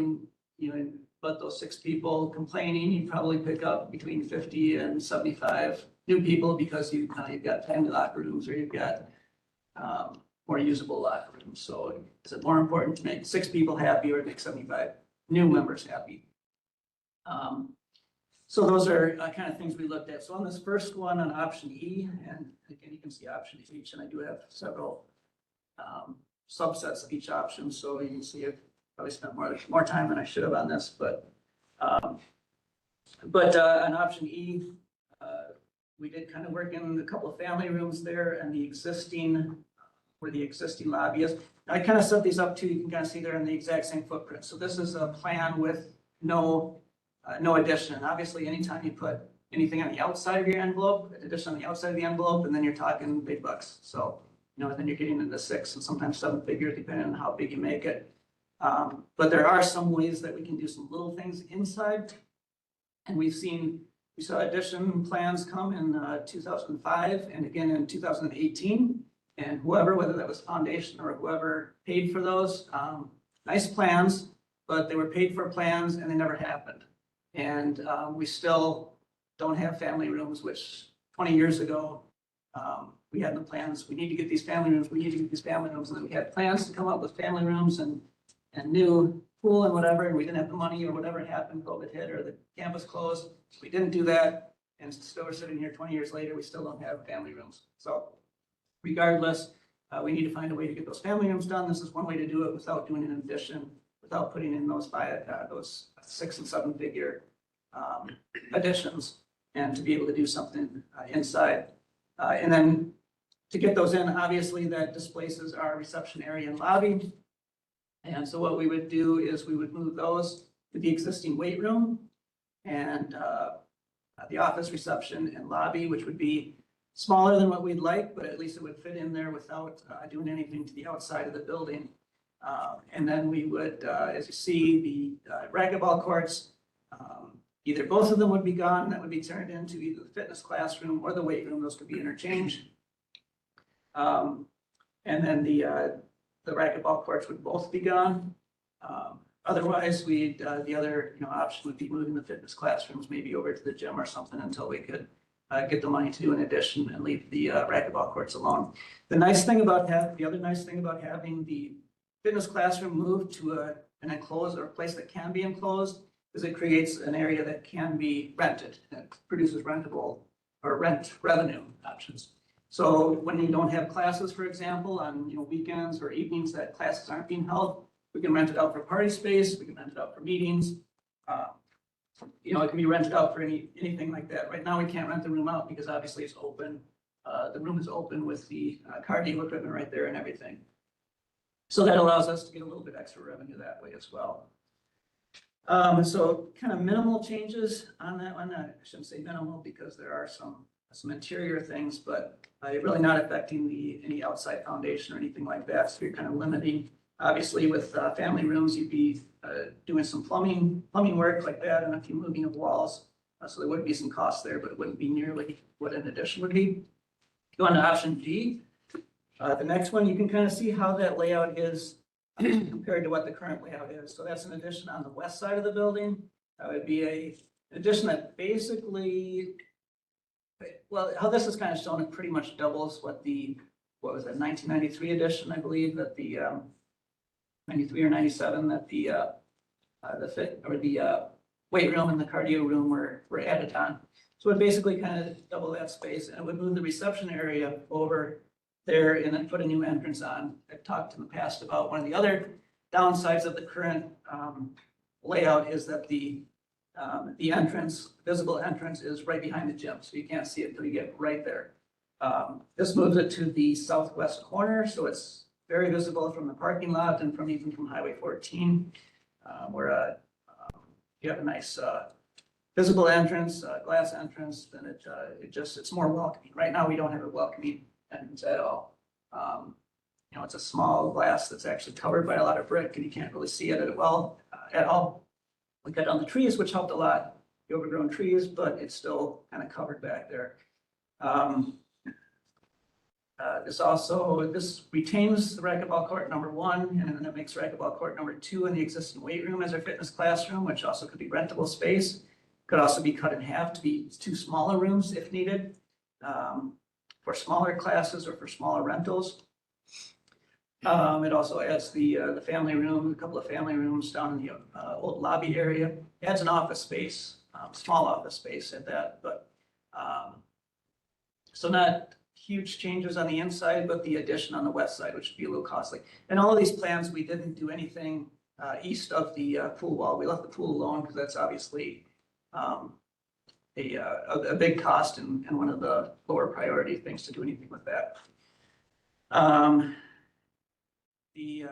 but those 6 people complaining, you probably pick up between 50 and 75 new people because you've got family locker rooms or you've got more usable locker rooms. So is it more important to make 6 people happy or make 75 new members happy? So those are kind of things we looked at. So on this first one on option E, and again, you can see option each, and I do have several subsets of each option. So you can see I've probably spent more time than I should have on this, but on option E, we did kind of work in a couple of family rooms there and where the existing lobby is. I kind of set these up too. You can kind of see they're in the exact same footprint. So this is a plan with no addition. And obviously, anytime you put anything on the outside of your envelope, addition on the outside of the envelope, and then you're talking big bucks. So, then you're getting into 6 and sometimes 7 figures depending on how big you make it. But there are some ways that we can do some little things inside. And we saw addition plans come in 2005 and again in 2018. And whether that was foundation or whoever paid for those, nice plans, but they were paid for plans and they never happened. And we still don't have family rooms, which 20 years ago, we had the plans, we need to get these family rooms, we need to get these family rooms. And then we had plans to come up with family rooms and new pool and whatever, and we didn't have the money or whatever happened, COVID hit or the campus closed. We didn't do that. And still we're sitting here 20 years later, we still don't have family rooms. So regardless, we need to find a way to get those family rooms done. This is one way to do it without doing an addition, without putting in those 6 and 7 figure additions, and to be able to do something inside. And then to get those in, obviously that displaces our reception area and lobby. And so what we would do is we would move those to the existing weight room and the office, reception, and lobby, which would be smaller than what we'd like, but at least it would fit in there without doing anything to the outside of the building. And then we would, as you see, the racquetball courts, either both of them would be gone. That would be turned into either the fitness classroom or the weight room. Those could be interchanged. And then the racquetball courts would both be gone. Otherwise, the other option would be moving the fitness classrooms maybe over to the gym or something until we could get the money to do an addition and leave the racquetball courts alone. The other nice thing about having the fitness classroom moved to an enclosed or a place that can be enclosed is it creates an area that can be rented. It produces rentable or rent revenue options. So when you don't have classes, for example, on weekends or evenings that classes aren't being held, we can rent it out for party space. We can rent it out for meetings. It can be rented out for anything like that. Right now, we can't rent the room out because obviously it's open. The room is open with the cardio equipment right there and everything. So that allows us to get a little bit extra revenue that way as well. So kind of minimal changes on that one. I shouldn't say minimal because there are some interior things, but really not affecting any outside foundation or anything like that. So you're kind of limiting. Obviously, with family rooms, you'd be doing some plumbing work like that and a few moving of walls. So there would be some costs there, but it wouldn't be nearly what an addition would be. Go on to option G. The next one, you can kind of see how that layout is compared to what the current layout is. So that's an addition on the west side of the building. That would be an addition that basically, well, how this is kind of shown, it pretty much doubles what was that 1993 edition, I believe, that the 93 or 97 that the weight room and the cardio room were added on. So it basically kind of double that space, and it would move the reception area over there and then put a new entrance on. I've talked in the past about one of the other downsides of the current layout is that the visible entrance is right behind the gym, so you can't see it until you get right there. This moves it to the southwest corner, so it's very visible from the parking lot and even from Highway 14, where you have a nice visible entrance, glass entrance. Then it's more welcoming. Right now, we don't have a welcoming entrance at all. It's a small glass that's actually covered by a lot of brick, and you can't really see it at all. We cut down the trees, which helped a lot, the overgrown trees, but it's still kind of covered back there. This retains the racquetball court number 1, and then it makes racquetball court number 2 in the existing weight room as our fitness classroom, which also could be rentable space. Could also be cut in half to be 2 smaller rooms if needed, for smaller classes or for smaller rentals. It also adds the family room, a couple of family rooms down in the old lobby area. It adds an office space, small office space at that, but so not huge changes on the inside, but the addition on the west side, which would be a little costly. And all of these plans, we didn't do anything east of the pool wall. We left the pool alone because that's obviously a big cost and one of the lower priority things to do anything with that. The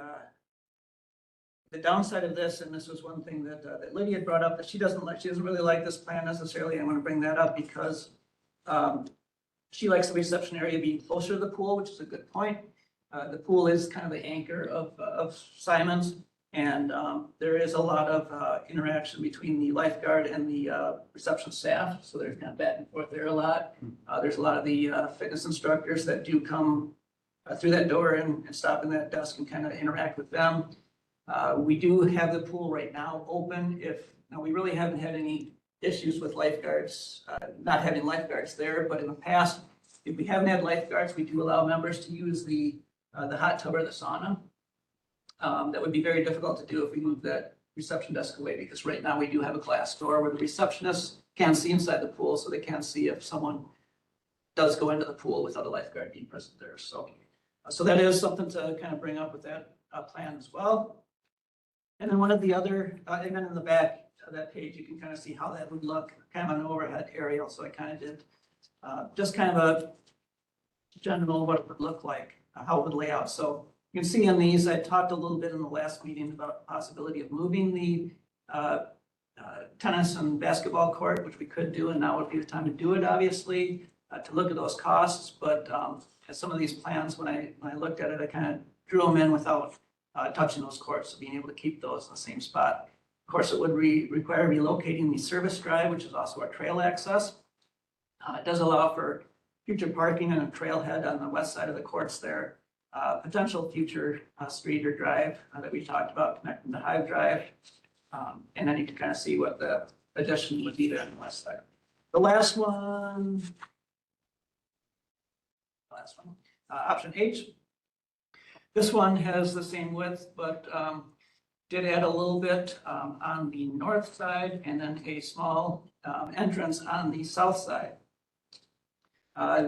downside of this, and this was one thing that Lydia had brought up, that she doesn't really like this plan necessarily. I want to bring that up because she likes the reception area being closer to the pool, which is a good point. The pool is kind of the anchor of Symons, and there is a lot of interaction between the lifeguard and the reception staff. So there's kind of back and forth there a lot. There's a lot of the fitness instructors that do come through that door and stop in that desk and kind of interact with them. We do have the pool right now open. We really haven't had any issues with lifeguards, not having lifeguards there, but in the past, if we haven't had lifeguards, we do allow members to use the hot tub or the sauna. That would be very difficult to do if we move that reception desk away, because right now we do have a glass door where the receptionist can see inside the pool, so they can see if someone does go into the pool without a lifeguard being present there. So, so that is something to kind of bring up with that plan as well. And then one of the other, and then in the back of that page, you can kind of see how that would look, kind of an overhead aerial. So I kind of did just kind of a general what it would look like, how it would lay out. So you can see in these, I talked a little bit in the last meeting about the possibility of moving the tennis and basketball court, which we could do, and now would be the time to do it, obviously, to look at those costs. But as some of these plans, when I looked at it, I kind of drew them in without touching those courts, so being able to keep those in the same spot. Of course, it would require relocating the service drive, which is also our trail access. It does allow for future parking on a trailhead on the west side of the courts there. Potential future street or drive that we talked about connecting to Hive Drive. And then you can kind of see what the addition would be there on the west side. The last one, option H. This one has the same width, but did add a little bit on the north side and then a small entrance on the south side.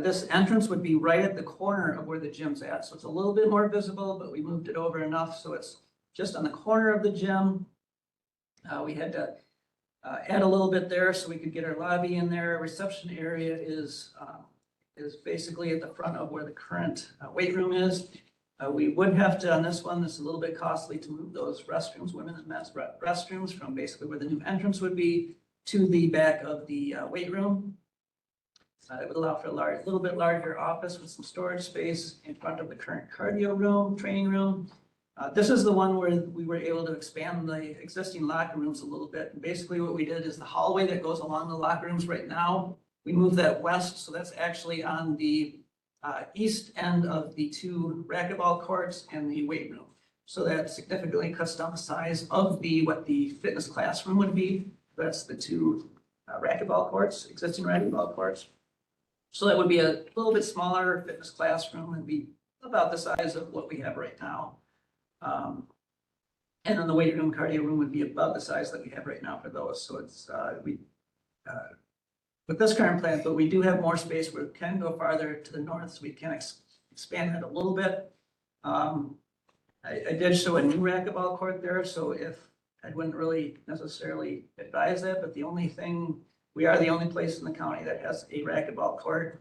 This entrance would be right at the corner of where the gym's at. So it's a little bit more visible, but we moved it over enough so it's just on the corner of the gym. We had to add a little bit there so we could get our lobby in there. Reception area is basically at the front of where the current weight room is. We would have to, on this one, it's a little bit costly to move those restrooms, women's and men's restrooms, from basically where the new entrance would be to the back of the weight room. It would allow for a little bit larger office with some storage space in front of the current cardio room, training room. This is the one where we were able to expand the existing locker rooms a little bit. And basically what we did is the hallway that goes along the locker rooms right now, we moved that west. So that's actually on the east end of the two racquetball courts and the weight room. So that significantly cuts down the size of what the fitness classroom would be. That's the two racquetball courts, existing racquetball courts. So that would be a little bit smaller fitness classroom and be about the size of what we have right now. And then the weight room, cardio room would be about the size that we have right now for those. So it's, with this current plan, but we do have more space where we can go farther to the north, so we can expand that a little bit. I did show a new racquetball court there, so if I wouldn't really necessarily advise that, but the only thing, we are the only place in the county that has a racquetball court.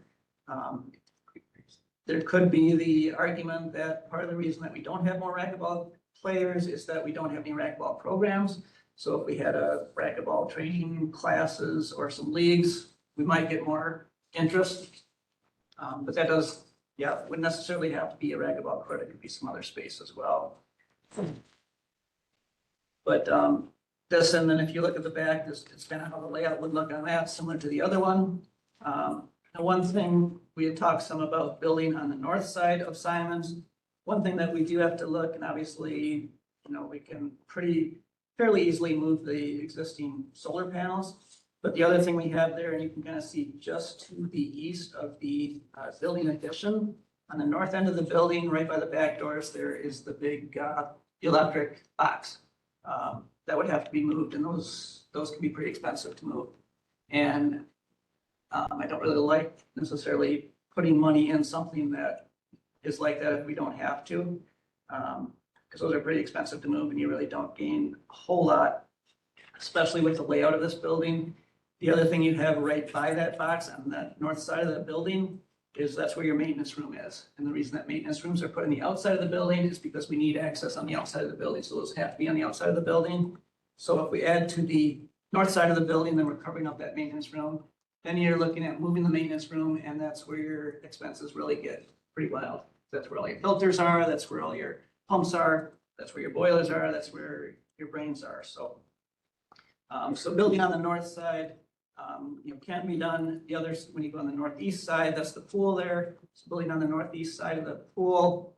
There could be the argument that part of the reason that we don't have more racquetball players is that we don't have any racquetball programs. So if we had a racquetball training classes or some leagues, we might get more interest. But that does, yeah, wouldn't necessarily have to be a racquetball court. It could be some other space as well. But this, and then if you look at the back, this is kind of how the layout would look on that, similar to the other one. The one thing we had talked some about building on the north side of Symons. One thing that we do have to look, and obviously, we can fairly easily move the existing solar panels. But the other thing we have there, and you can kind of see just to the east of the building addition, on the north end of the building, right by the back doors, there is the big electric box. That would have to be moved, and those can be pretty expensive to move. And I don't really like necessarily putting money in something that is like that if we don't have to, because those are pretty expensive to move and you really don't gain a whole lot, especially with the layout of this building. The other thing you have right by that box on that north side of the building is that's where your maintenance room is. And the reason that maintenance rooms are put on the outside of the building is because we need access on the outside of the building. So those have to be on the outside of the building. So if we add to the north side of the building, then we're covering up that maintenance room. Then you're looking at moving the maintenance room, and that's where your expenses really get pretty wild. That's where all your filters are, that's where all your pumps are, that's where your boilers are, that's where your brains are. So, so building on the north side, can be done. The others, when you go on the northeast side, that's the pool there. So building on the northeast side of the pool,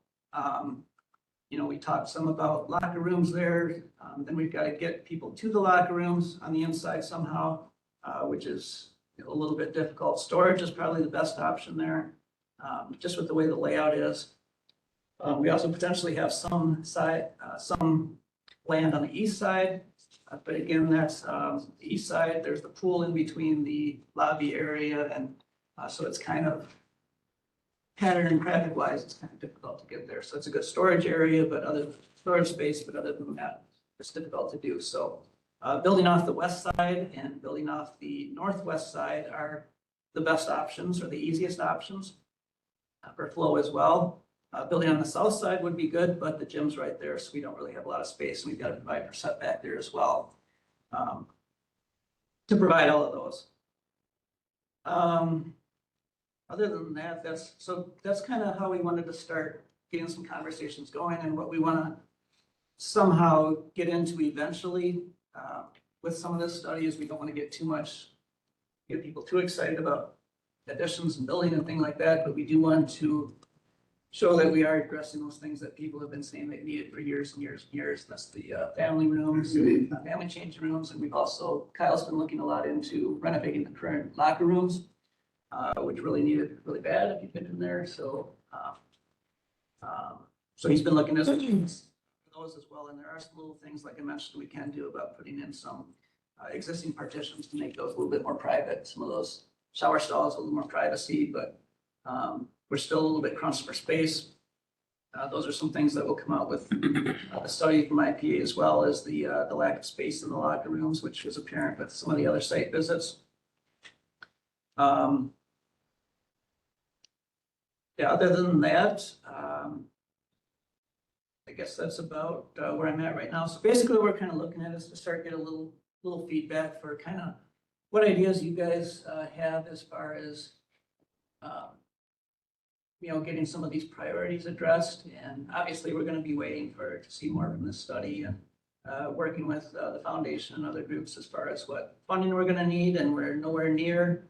we talked some about locker rooms there. Then we've got to get people to the locker rooms on the inside somehow, which is a little bit difficult. Storage is probably the best option there, just with the way the layout is. We also potentially have some land on the east side But again, that's the east side. There's the pool in between the lobby area, and so it's kind of pattern and traffic wise, it's kind of difficult to get there. So it's a good storage area, but other storage space, but other than that, it's difficult to do. So building off the west side and building off the northwest side are the best options or the easiest options for flow as well. Building on the south side would be good, but the gym's right there, so we don't really have a lot of space, and we've got to provide for setback there as well to provide all of those. Other than that, that's kind of how we wanted to start getting some conversations going, and what we want to somehow get into eventually with some of this study is we don't want to get people too excited about additions and building and things like that, but we do want to show that we are addressing those things that people have been saying they needed for years and years and years. That's the family rooms, family change rooms, and we've also, Kyle's been looking a lot into renovating the current locker rooms, which really needed really bad if you've been in there. So, so he's been looking at those as well. And there are some little things, like I mentioned, we can do about putting in some existing partitions to make those a little bit more private. Some of those shower stalls, a little more privacy, but we're still a little bit crunched for space. Those are some things that will come out with the study from IPA, as well as the lack of space in the locker rooms, which was apparent with some of the other site visits. Yeah, other than that, I guess that's about where I'm at right now. So basically what we're kind of looking at is to start get a little feedback for kind of what ideas you guys have as far as getting some of these priorities addressed. And obviously we're going to be waiting to see more from this study, and working with the foundation and other groups as far as what funding we're going to need, and we're nowhere near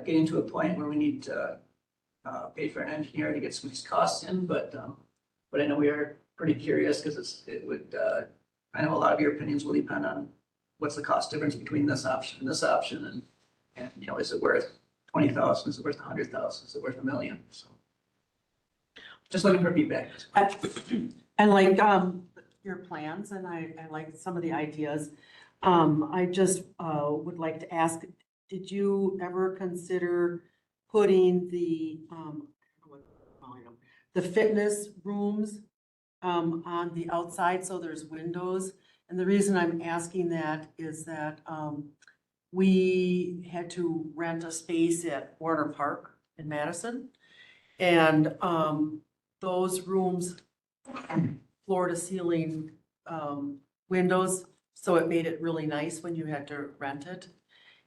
getting to a point where we need to pay for an engineer to get some of these costs in. But I know we are pretty curious, because I know a lot of your opinions will depend on what's the cost difference between this option and this option, and is it worth 20,000? Is it worth 100,000? Is it worth $1 million? So just looking for feedback. I like your plans, and I like some of the ideas. I just would like to ask, did you ever consider putting the fitness rooms on the outside, so there's windows? And the reason I'm asking that is that we had to rent a space at Warner Park in Madison, and those rooms, floor to ceiling windows, so it made it really nice when you had to rent it.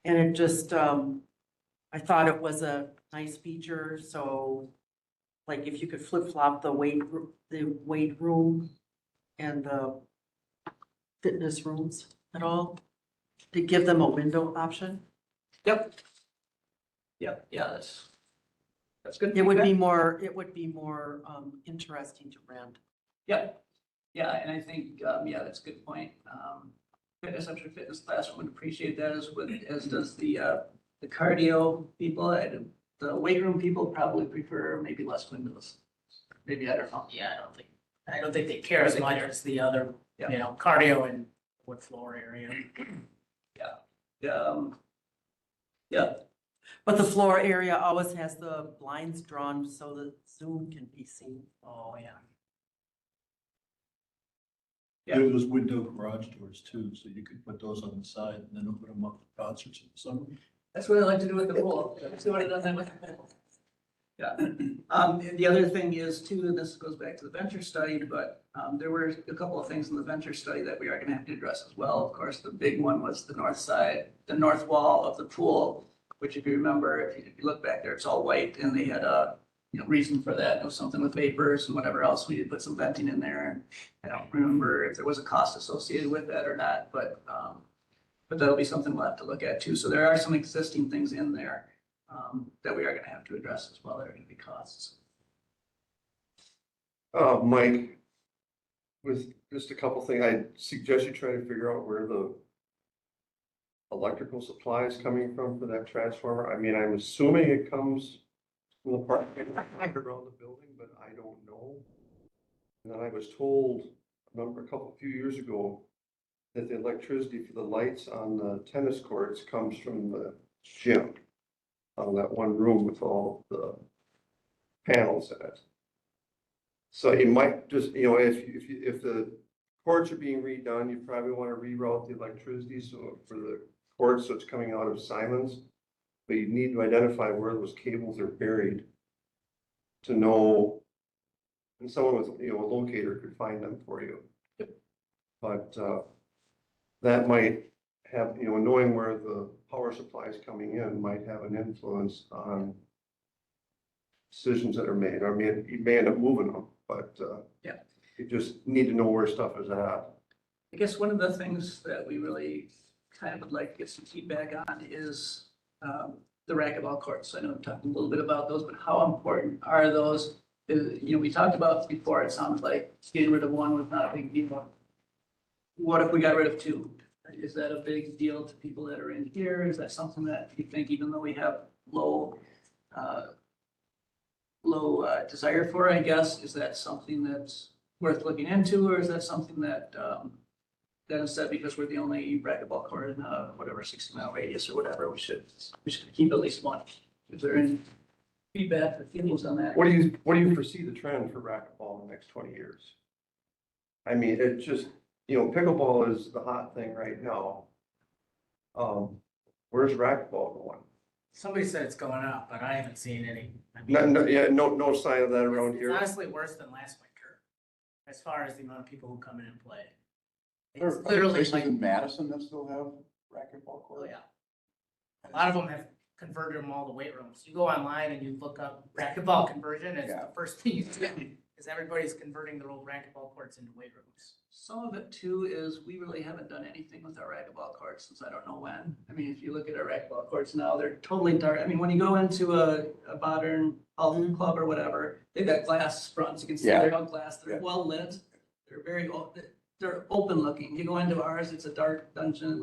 And it just, I thought it was a nice feature. So like if you could flip flop the weight room and the fitness rooms at all, to give them a window option. Yep. Yeah, that's good. It would be feedback. more interesting to rent. Yep. Yeah, and I think, that's a good point. I'm sure fitness classroom would appreciate that, as does the cardio people. The weight room people probably prefer maybe less windows. Maybe, I don't know. Yeah, I don't think they care as much as the other, Yeah. cardio and wood floor area. Yeah, But the floor area always has the blinds drawn so that Zoom can be seen. Oh, yeah. Yeah. There was window garage doors too, so you could put those on the side and then open them up for concerts in the summer. that's what I like to do with the pool. That's what I done that with. Yeah. And the other thing is too, and this goes back to the venture study, but there were a couple of things in the venture study that we are going to have to address as well. Of course, the big one was the north wall of the pool, which, if you remember, if you look back there, it's all white, and they had a reason for that. It was something with vapors and whatever else. We did put some venting in there, and I don't remember if there was a cost associated with that or not, but that'll be something we'll have to look at too. So there are some existing things in there that we are going to have to address as well. There are going to be costs. Mike, with just a couple things, I suggest you try to figure out where the electrical supply is coming from for that transformer. I mean, I'm assuming it comes from the park around the building, but I don't know. And then I was told a few years ago that the electricity for the lights on the tennis courts comes from the gym. That one room with all the panels in it. So you might just, if the courts are being redone, you probably want to reroute the electricity so for the courts, so it's coming out of Symons. But you need to identify where those cables are buried to know, and someone with, a locator could find them for you. But that might have, knowing where the power supply is coming in might have an influence on decisions that are made. I mean, you may end up moving them, but Yeah. you just need to know where stuff is at. I guess one of the things that we really kind of would like to get some feedback on is the racquetball courts. I know we talked a little bit about those, but how important are those? We talked about before, it sounds like getting rid of one was not a big deal. What if we got rid of two? Is that a big deal to people that are in here? Is that something that you think, even though we have low desire for, I guess, is that something that's worth looking into, or is that something that that instead, because we're the only racquetball court in whatever 60-mile radius or whatever, we should keep at least one? Is there any feedback or feelings on that? What do you foresee the trend for racquetball in the next 20 years? I mean, it just, pickleball is the hot thing right now. Where's racquetball going? Somebody said it's going up, but I haven't seen any. I mean, No sign of that around it's here. honestly worse than last winter, as far as the amount of people who come in and play. There It's are literally places like, in Madison that still have racquetball oh courts. yeah. A lot of them have converted them all to weight rooms. You go online and you look up racquetball conversion, it's Yeah. the first thing you see, is everybody's converting their old racquetball courts into weight rooms. Some of it too is we really haven't done anything with our racquetball courts since I don't know when. I mean, if you look at our racquetball courts now, they're totally dark. I mean, when you go into a modern health club or whatever, they've got glass fronts. You can see they're all glass. They're Yeah. well lit. They're they're open looking. You go into ours, it's a dark dungeon.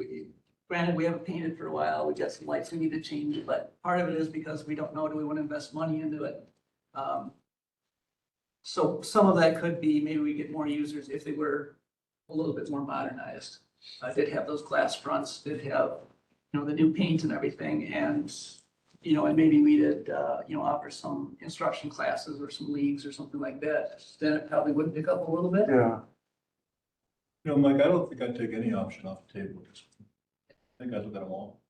Granted, we haven't painted for a while. We've got some lights we need to change, but part of it is because we don't know, do we want to invest money into it? So some of that could be, maybe we get more users if they were a little bit more modernized. Did have those glass fronts, did have, the new paint and everything, and, and maybe we did, offer some instruction classes or some leagues or something like that. Then it probably would pick up a little bit. Yeah. Mike, I don't think I'd take any option off the table. I think I'd look at them all.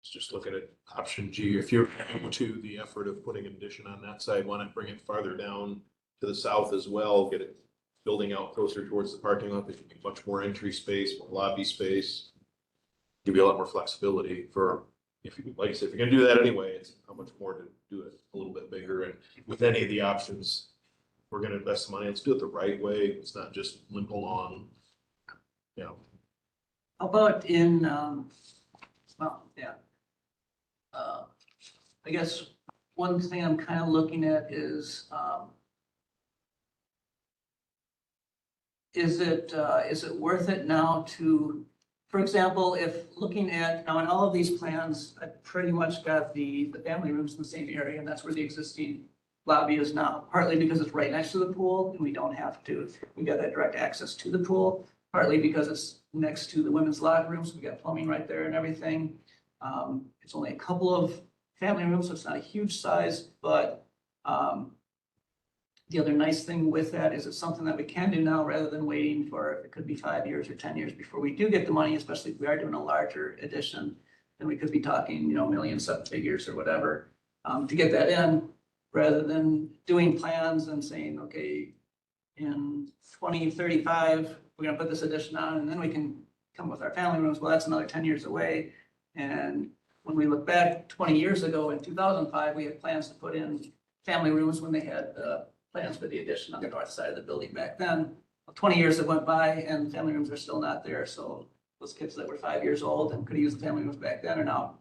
Just looking at option G, if you're to the effort of putting an addition on that side, why not bring it farther down to the south as well, get it building out closer towards the parking lot, there's much more entry space, more lobby space. Give you a lot more flexibility for, if you, like I said, if you're gonna do that anyway, it's how much more to do it a little bit bigger, and with any of the options, we're gonna invest some money, let's do it the right way, it's not just limp along. How about in, well, yeah. I guess one thing I'm kind of looking at is it worth it now to, for example, if looking at, now in all of these plans, I pretty much got the family rooms in the same area, and that's where the existing lobby is now, partly because it's right next to the pool, and we don't have to, we got that direct access to the pool, partly because it's next to the women's locker rooms, we got plumbing right there and everything. It's only a couple of family rooms, so it's not a huge size, but the other nice thing with that is it's something that we can do now rather than waiting for, it could be 5 years or 10 years before we do get the money, especially if we are doing a larger addition, then we could be talking, million, 7 figures or whatever, to get that in, rather than doing plans and saying, okay, in 2035, we're gonna put this addition on, and then we can come with our family rooms. Well, that's another 10 years away. And when we look back 20 years ago in 2005, we had plans to put in family rooms when they had plans for the addition on the north side of the building back then. Well, 20 years have went by and family rooms are still not there. So those kids that were 5 years old and could have used the family rooms back then are now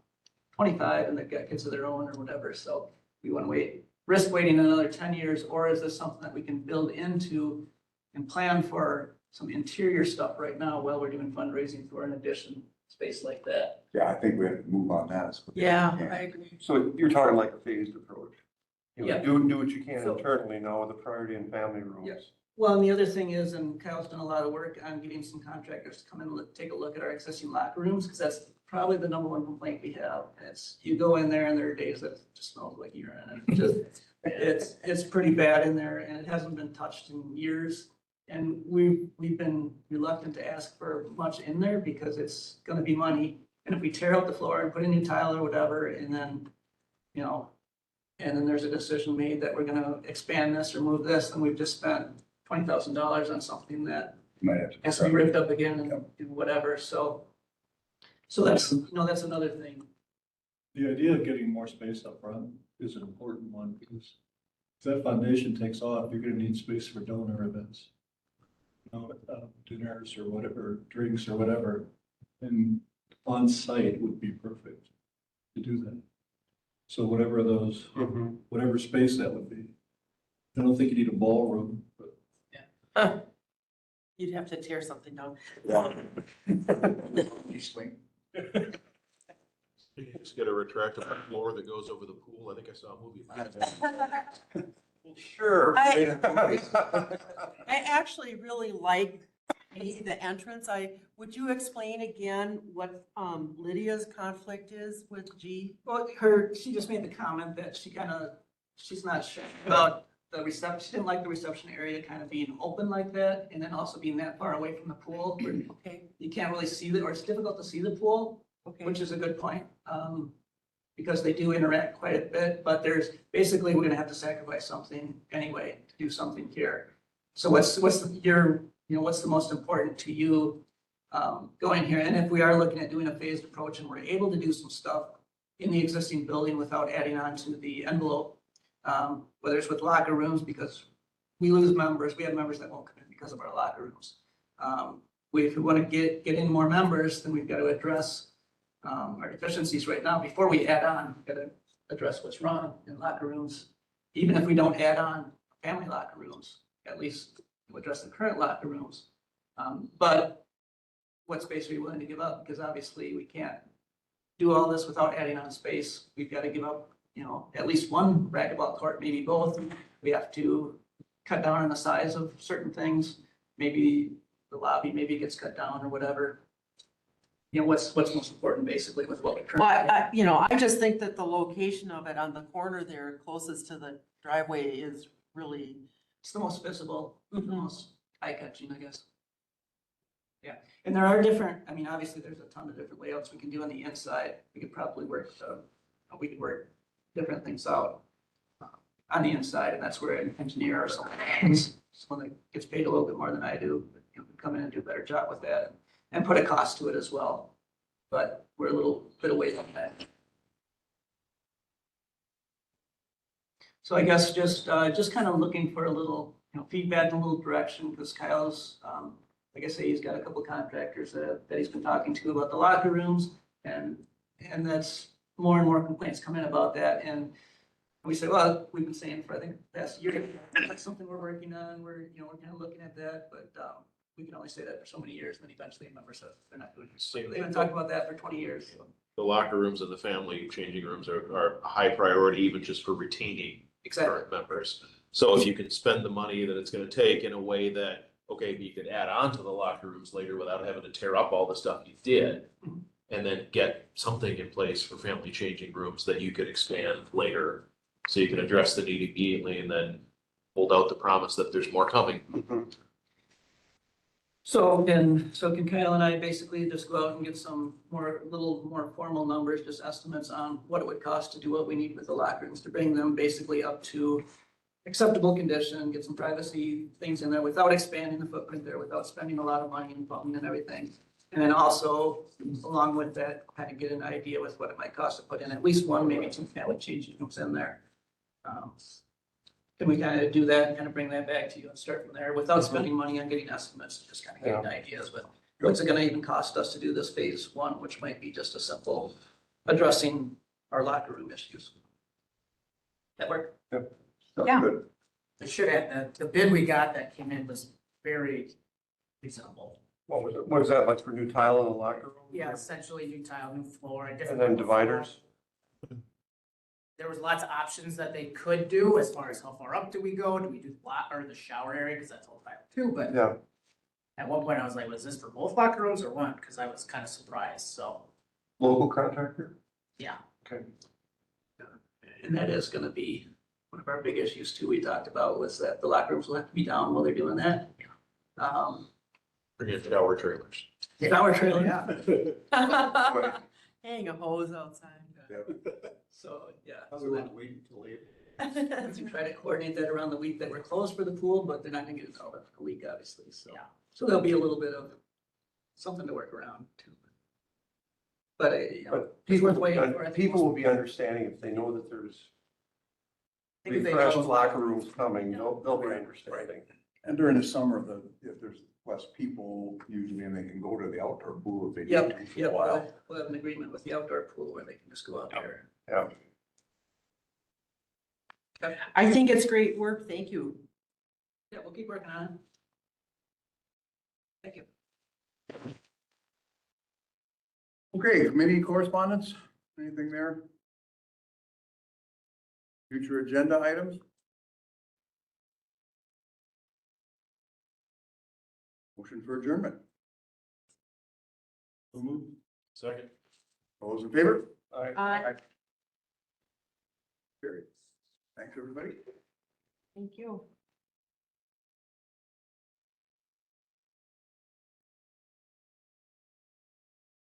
25 and they've got kids of their own or whatever. So we want to risk waiting another 10 years, or is this something that we can build into and plan for some interior stuff right now while we're doing fundraising for an addition space like that? Yeah, I think we have to move on that. Yeah, I agree. So you're talking like a phased approach. Yeah. Do what you can So- internally now with the priority in family rooms. Yes. Well, and the other thing is, and Kyle's done a lot of work on getting some contractors to come in and take a look at our existing locker rooms, because that's probably the number one complaint we have. It's, you go in there and there are days that it just smells like urine. And it's pretty bad in there, and it hasn't been touched in years. And we've been reluctant to ask for much in there because it's gonna be money. And if we tear out the floor and put a new tile or whatever, and then, you know, and then there's a decision made that we're gonna expand this or move this, and we've just spent $20,000 on something that Might have to. has to be ripped up again and do whatever, so that's, you know, that's another thing. The idea of getting more space up front is an important one because if that foundation takes off, you're gonna need space for donor events. You know, dinners or whatever, drinks or whatever, and on site would be perfect to do that. So whatever those, whatever space that would be. I don't think you need a ballroom, but You'd have to tear something down. You swing. You can just get a retractable floor that goes over the pool. I think I saw a movie about that. Sure. I actually really like the entrance. Would you explain again what Lydia's conflict is with G? Well, she just made the comment that she's not sure about the reception, she didn't like the reception area kind of being open like that, and then also being that far away from the pool, where Okay, you can't really see or it's difficult to see the pool, okay. which is a good point. Because they do interact quite a bit, but basically, we're gonna have to sacrifice something anyway to do something here. So what's the most important to you, going here? And if we are looking at doing a phased approach and we're able to do some stuff in the existing building without adding on to the envelope, whether it's with locker rooms, because we lose members, we have members that won't come in because of our locker rooms. If we want to get in more members, then we've got to address our deficiencies right now. Before we add on, we've got to address what's wrong in locker rooms. Even if we don't add on family locker rooms, at least we'll address the current locker rooms. But what space are you willing to give up? Because obviously we can't do all this without adding on space. We've got to give up, at least one racquetball court, maybe both. We have to cut down on the size of certain things. Maybe the lobby maybe gets cut down or whatever. What's most important basically with what we currently. Well, I just think that the location of it on the corner there, closest to the driveway, is really. It's the most visible, the Mhm. most eye-catching, I guess. Yeah, and there are different, obviously there's a ton of different layouts we can do on the inside. We could probably work different things out on the inside, and that's where an engineer or someone that gets paid a little bit more than I do, could come in and do a better job with that and put a cost to it as well. But we're a little bit away from that. So I guess just kind of looking for a little, feedback and a little direction, because Kyle's, like I say, he's got a couple of contractors that he's been talking to about the locker rooms, and that's more and more complaints come in about that. And we say, well, we've been saying for, I think, the past year, that's something we're working on. We're kind of looking at that, but we can only say that for so many years, and then eventually a member says they're not doing it. They've been talking about that for 20 years. The locker rooms and the family changing rooms are a high priority, even just for retaining Exactly. current members. So if you can spend the money that it's gonna take in a way that, okay, you could add on to the locker rooms later without having to tear up all the stuff you did, and then get something in place for family changing rooms that you could expand later, so you can address the need immediately and then hold out the promise that there's more coming. So can Kyle and I basically just go out and get some little more formal numbers, just estimates on what it would cost to do what we need with the locker rooms, to bring them basically up to acceptable condition, get some privacy things in there without expanding the footprint there, without spending a lot of money and plumbing and everything. And then also, along with that, kind of get an idea with what it might cost to put in at least one, maybe two family changing rooms in there. Can we kind of do that and kind of bring that back to you and start from there without spending money on getting estimates, just kind of getting ideas, but what's it gonna even cost us to do this phase one, which might be just a simple addressing our locker room issues? That work? Sounds Yeah. good. I should add, the bid we got that came in was very reasonable. What was that, like for new tile in the locker room? Yeah, essentially new tile, new floor, a different. And then dividers? there was lots of options that they could do as far as how far up do we go? Do we do the or the shower area? Because that's all private too, but Yeah, at one point I was like, was this for both locker rooms or one? Because I was kind of surprised, so, local contractor? yeah. Okay. And that is gonna be one of our big issues too, we talked about was that the locker rooms will have to be down while they're doing that. Bring in shower trailers. Shower trailer. Right. Hang a hose outside. So, yeah. We want to wait until later. We try to coordinate that around the week that we're closed for the pool, but they're not gonna get it all done for a week, obviously, so. Yeah. So there'll be a little bit of something to work around too. But, you know, But it's worth waiting for. I think people most- will be understanding if they know that there's I think if they refreshed know- locker rooms coming, they'll be understanding. And during the summer, if there's less people, usually, and they can go to the outdoor pool if they need Yep, to for yep, a while. we'll have an agreement with the outdoor pool where they can just go out there. Yeah. I think it's great work. Thank you. Yeah, we'll keep working on it. Thank you. Okay, committee correspondence, anything there? Future agenda items? Motion for adjournment. Second. All those in favor? Aye. Carried. Thanks, everybody. Thank you.